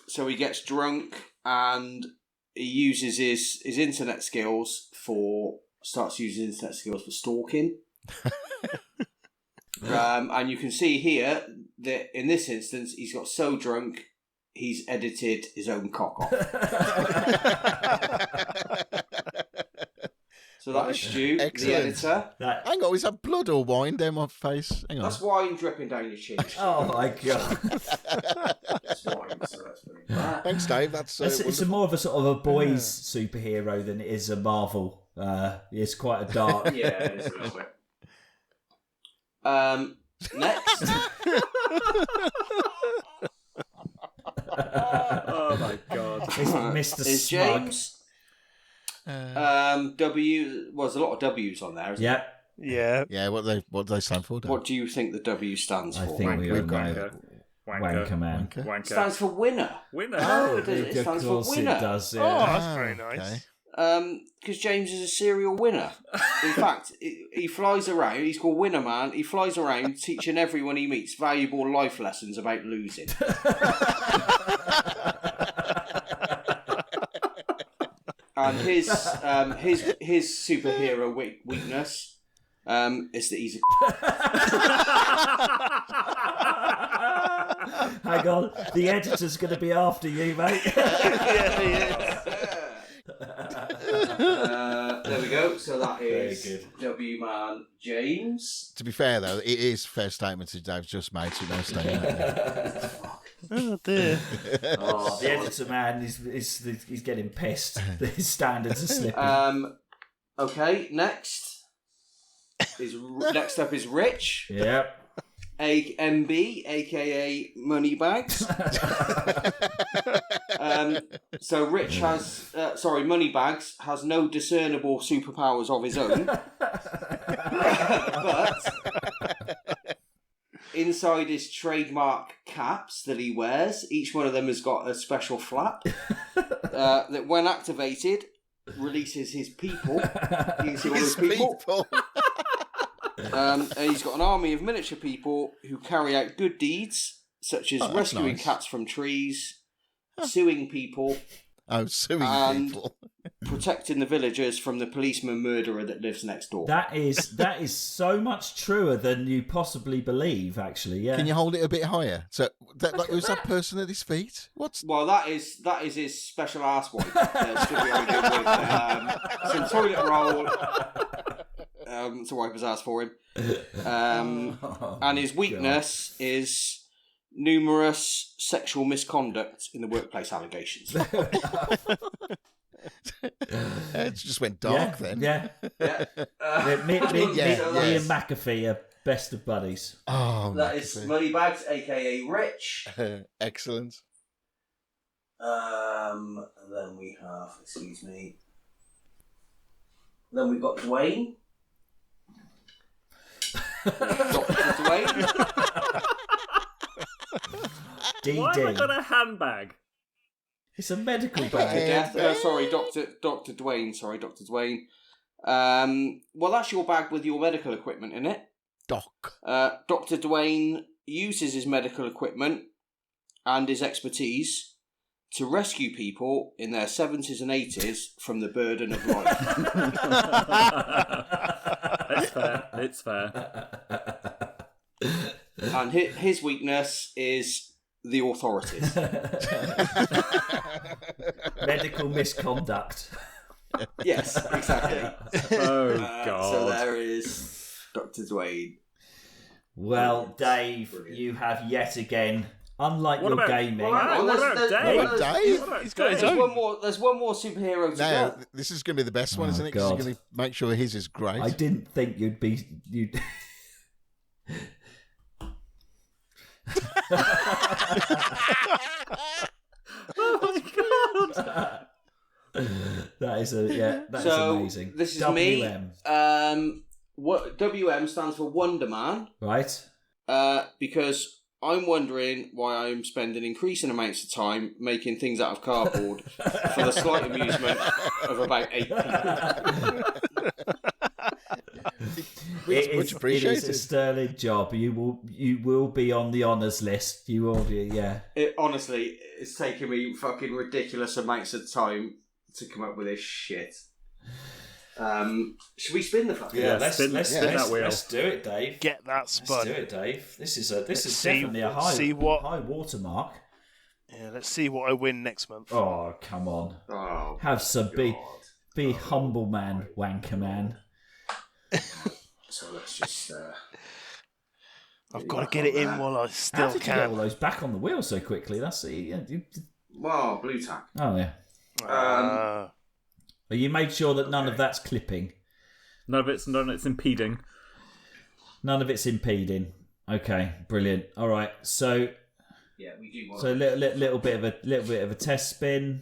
So he gets drunk and he uses his internet skills starts using internet skills for stalking. And you can see here that in this instance he's got so drunk he's edited his own cock off. So that is Stu, the editor. Hang on, is that blood or wine down my face? Hang on. That's wine dripping down your cheeks. Oh my god! That's wine, so that's pretty bad. Thanks, Dave. It's more of a sort of a boys' superhero than it is a Marvel. It's quite a dark. Yeah, it is a little bit. Next. Oh my god! Mr. Is Smug. James. W. Well, there's a lot of W's on there, isn't Yep. Yeah. Yeah, what do they stand for? Dave? What do you think the W stands for? I think we all know. Wanker man. It stands for winner. Winner. Oh, it does. It Of stands for course winner. it does. Oh, Yeah. that's very nice. Okay. Because James is a serial winner. In fact, he flies around. He's called Winner Man. He flies around teaching everyone he meets valuable life lessons about losing. And his superhero weakness is that he's a. Hang on, the editor's going to be after you, mate. Yeah, he is. There we go. So that is Very W Man James. To be fair, though, it is fair statement that Dave's just made, so no staying there. Oh dear. The editor man he's getting pissed. His standards are slipping. Okay, next up is Rich. Yep. MB, aka Moneybags. So Rich has, Moneybags has no discernible superpowers of his own. inside his trademark caps that he wears. Each one of them has got a special flap that, when activated, releases his people. You can see all his people. And he's got an army of miniature people who carry out good deeds, such as rescuing cats from trees, suing people. Oh, suing people. Protecting the villagers from the policeman murderer that lives next door. That is so much truer than you possibly believe, actually. Yeah. Can you hold it a bit higher? So, who's that person at his feet? Well, that is his special ass wipe. Still behind him with some toilet roll to wipe his ass for him. And his weakness is numerous sexual misconduct in the workplace allegations. It just went dark then. Yeah. Me and McAfee are best of buddies. Oh, that is Moneybags, aka Rich. Excellent. And then we have, Then we've got Duane. Dr. Duane. Why have I got a handbag? It's a medical bag. Dr. Duane. Sorry, Dr. Duane. Well, that's your bag with your medical equipment in it. Dr. Duane uses his medical equipment and his expertise to rescue people in their 70s and 80s from the burden of life. It's fair. And his weakness is the authorities. Medical misconduct. Yes, exactly. Oh, God. So there is Dr. Duane. Well, Dave, you have yet again, unlike your gaming... There's one more superhero to go. This is going to be the best one, isn't it? Because you're going to make sure his is great. I didn't think you'd be... Oh my God! That is amazing. This is WM. Me. What WM stands for Wonder Man, right? Because I'm wondering why I'm spending increasing amounts of time making things out of cardboard for the slight amusement of about 8 people. It is a sterling job. You will be on the honours list. You will be, yeah. Honestly, it's taken me fucking ridiculous amounts of time to come up with this shit. Should we spin the fucking? Yeah, let's spin that wheel. Let's do it, Dave. Get that spun. Let's do it, Dave. This is definitely a high watermark. Yeah, let's see what I win next month. Oh, come on. Oh, have some be humble, man, wanker man. So let's just. I've got to get it in while I still How did you get all those back on the wheel so quickly? That's Well, blue tack. Oh yeah. You made sure that none of that's clipping. None of it's impeding. None of it's impeding. Okay, brilliant. All right, so yeah, we do. Want so little bit of a test spin,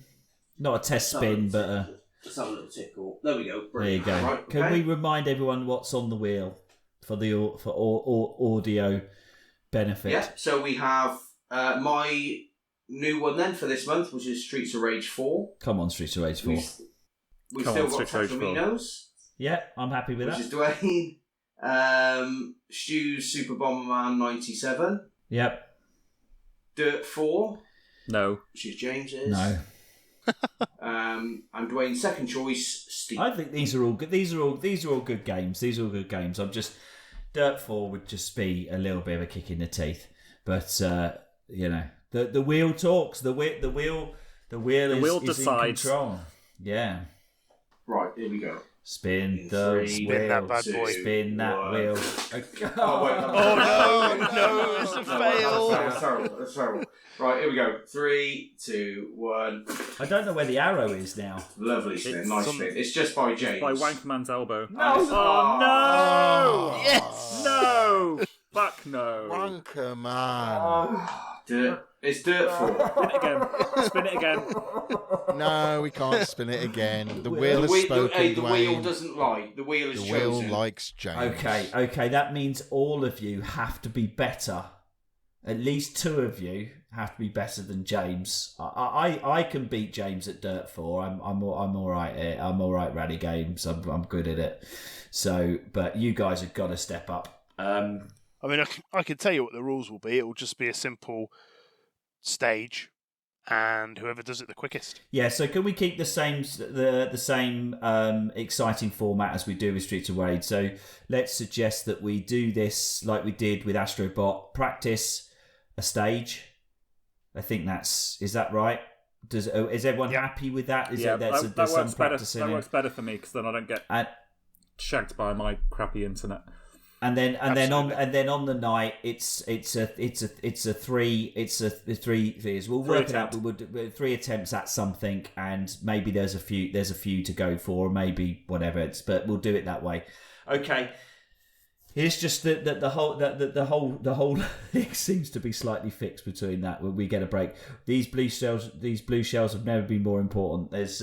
not a test spin, but just have a little tickle. There we go. There Brilliant. you go. Right, Can we remind everyone what's on the wheel for audio benefit? Yeah. So we have my new one then for this month, which is Streets of Rage 4. Come on, Streets of Rage 4. We've still got Tassaminos. Yeah, I'm happy with that. Which is Duane. Stu's Super Bomberman 97. Yep. Dirt 4. No. Which is James's. No. And Duane's second choice, Steve. I think these are all good. These are all good games. I'm just Dirt 4 would just be a little bit of a kick in the teeth, but the wheel talks. The wheel is decides. In control. Yeah. Right, here we go. Spin the wheel. That bad boy. Spin that wheel. No, it's a fail. That's terrible. Right, here we go. 3, 2, 1. I don't know where the arrow is now. Lovely spin, nice spin. It's just by James. By Wankman's elbow. No! Oh no! Yes! No! Fuck no! Wanker man. Dirt. It's Dirt 4. Spin it again. No, we can't spin it again. The wheel has spoken, the wheel doesn't lie. The wheel is chosen. The wheel likes James. Okay. That means all of you have to be better At least two of you have to be better than James. I can beat James at Dirt 4. I'm all right at it. I'm all right rally games. I'm good at it. So, but you guys have got to step up. I mean, I can tell you what the rules will be. It will just be a simple stage, and whoever does it the quickest. Yeah. So can we keep the same exciting format as we do with Streets of Rage? So let's suggest that we do this like we did with Astrobot. Practice a stage. I think is that right? Is everyone happy with that? That works better. That works better for me because then I don't get shagged by my crappy internet. And then on the night it's three things. We'll work it out. We'll do 3 attempts at something, and maybe there's a few to go for, maybe whatever. But we'll do it that way. Okay. It's just that the whole thing seems to be slightly fixed between that when we get a break. These blue shells have never been more important. There's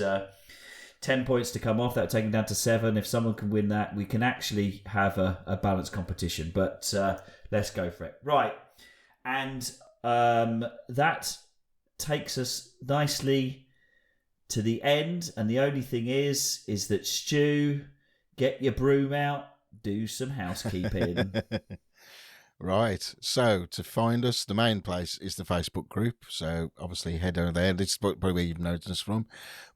10 points to come off. That taken down to 7. If someone can win that, we can actually have a balanced competition. But let's go for it. Right, and that takes us nicely to the end. And the only thing is that Stu, get your broom out. Do some housekeeping. Right. So to find us, the main place is the Facebook group. So obviously head over there. This is probably where you've noticed us from.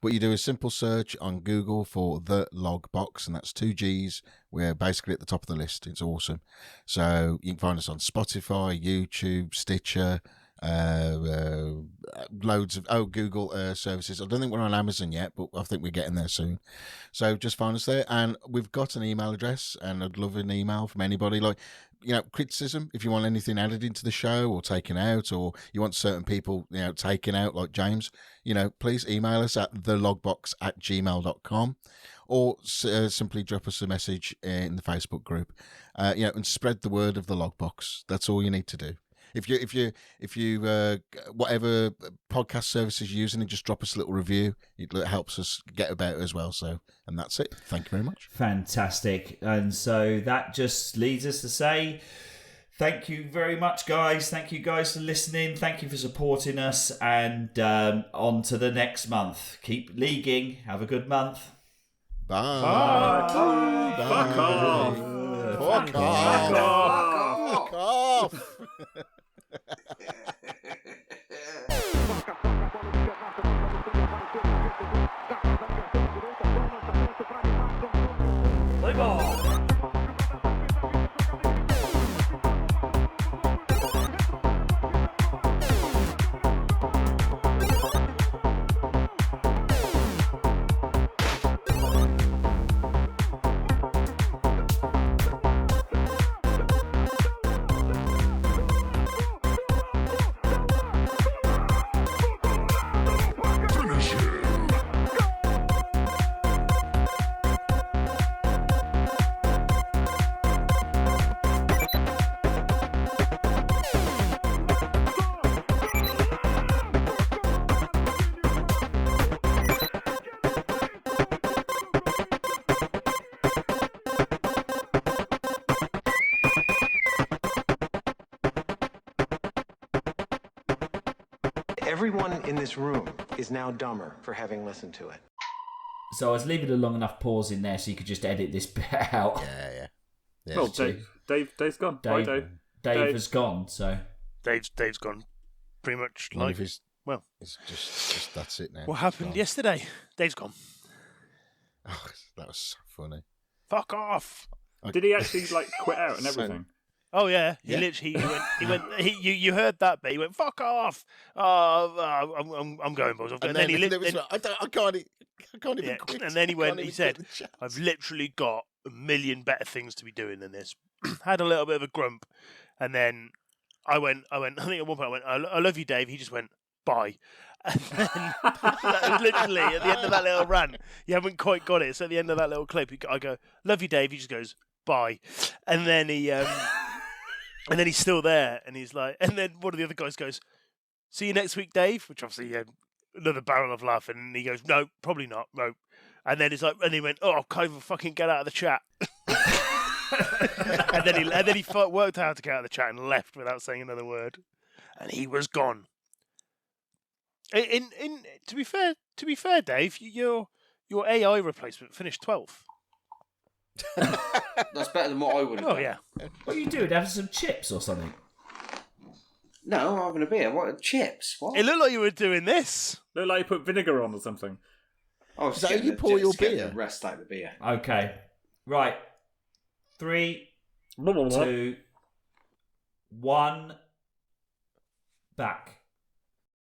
But you do a simple search on Google for TheLoggBox, and that's 2 G's. We're basically at the top of the list. It's awesome. So you can find us on Spotify, YouTube, Stitcher, loads of Google services. I don't think we're on Amazon yet, but I think we're getting there soon. So just find us there, and we've got an email address, and I'd love an email from anybody, like, you know, criticism, if you want anything added into the show or taken out, or you want certain people, you know, taken out like James, you know, please email us at thelogbbox@gmail.com, or simply drop us a message in the Facebook group, you know, and spread the word of the Logbox. That's all you need to do. If you whatever podcast services you're using, and just drop us a little review, it helps us get about it as well. So, and that's it. Thank you very much. Fantastic. And so that just leads us to say thank you very much, guys. Thank you guys for listening. Thank you for supporting us. And on to the next month. Keep leaguing. Have a good month. Bye. Bye. Bye. Fuck off. Fuck off. Fuck off. Play ball. Everyone in this room is now dumber for having listened to it. So I was leaving a long enough pause in there so you could just edit this bit out. Yeah. Well, Dave's gone. Bye, Dave. Dave has gone, so... Dave's gone pretty much like... Well, it's just that's it now. What happened yesterday? Dave's gone. Oh, that was so funny. Fuck off. Did he actually quit out and everything? Oh yeah, he went. You heard that bit? He went, "Fuck off!" I'm going, boys. And then he I can't even quit. And then he went. He said, "I've literally got a million better things to be doing than this." Had a little bit of a grump, and then I went. I think at one point I went, "I love you, Dave." He just went, "Bye." And then literally at the end of that little rant, you haven't quite got it. So at the end of that little clip, I go, "Love you, Dave." He just goes, "Bye," and then he. And then he's still there, and he's like, and then one of the other guys goes, "See you next week, Dave," which obviously another barrel of laughing, and he goes, "No, probably not, no." And then he's like, and he went, "Oh, I can't even fucking get out of the chat." and then he worked out how to get out of the chat and left without saying another word, and he was gone. To be fair, Dave, your AI replacement finished 12th. That's better than what I would have done. Oh yeah. What are you doing? Having some chips or something? No, I'm having a beer. What chips? What? It looked like you were doing this. Looked like you put vinegar on or something. Oh, Is that how you pour your beer? The rest out of the beer. Okay. Right. 3, 2, 1. Back.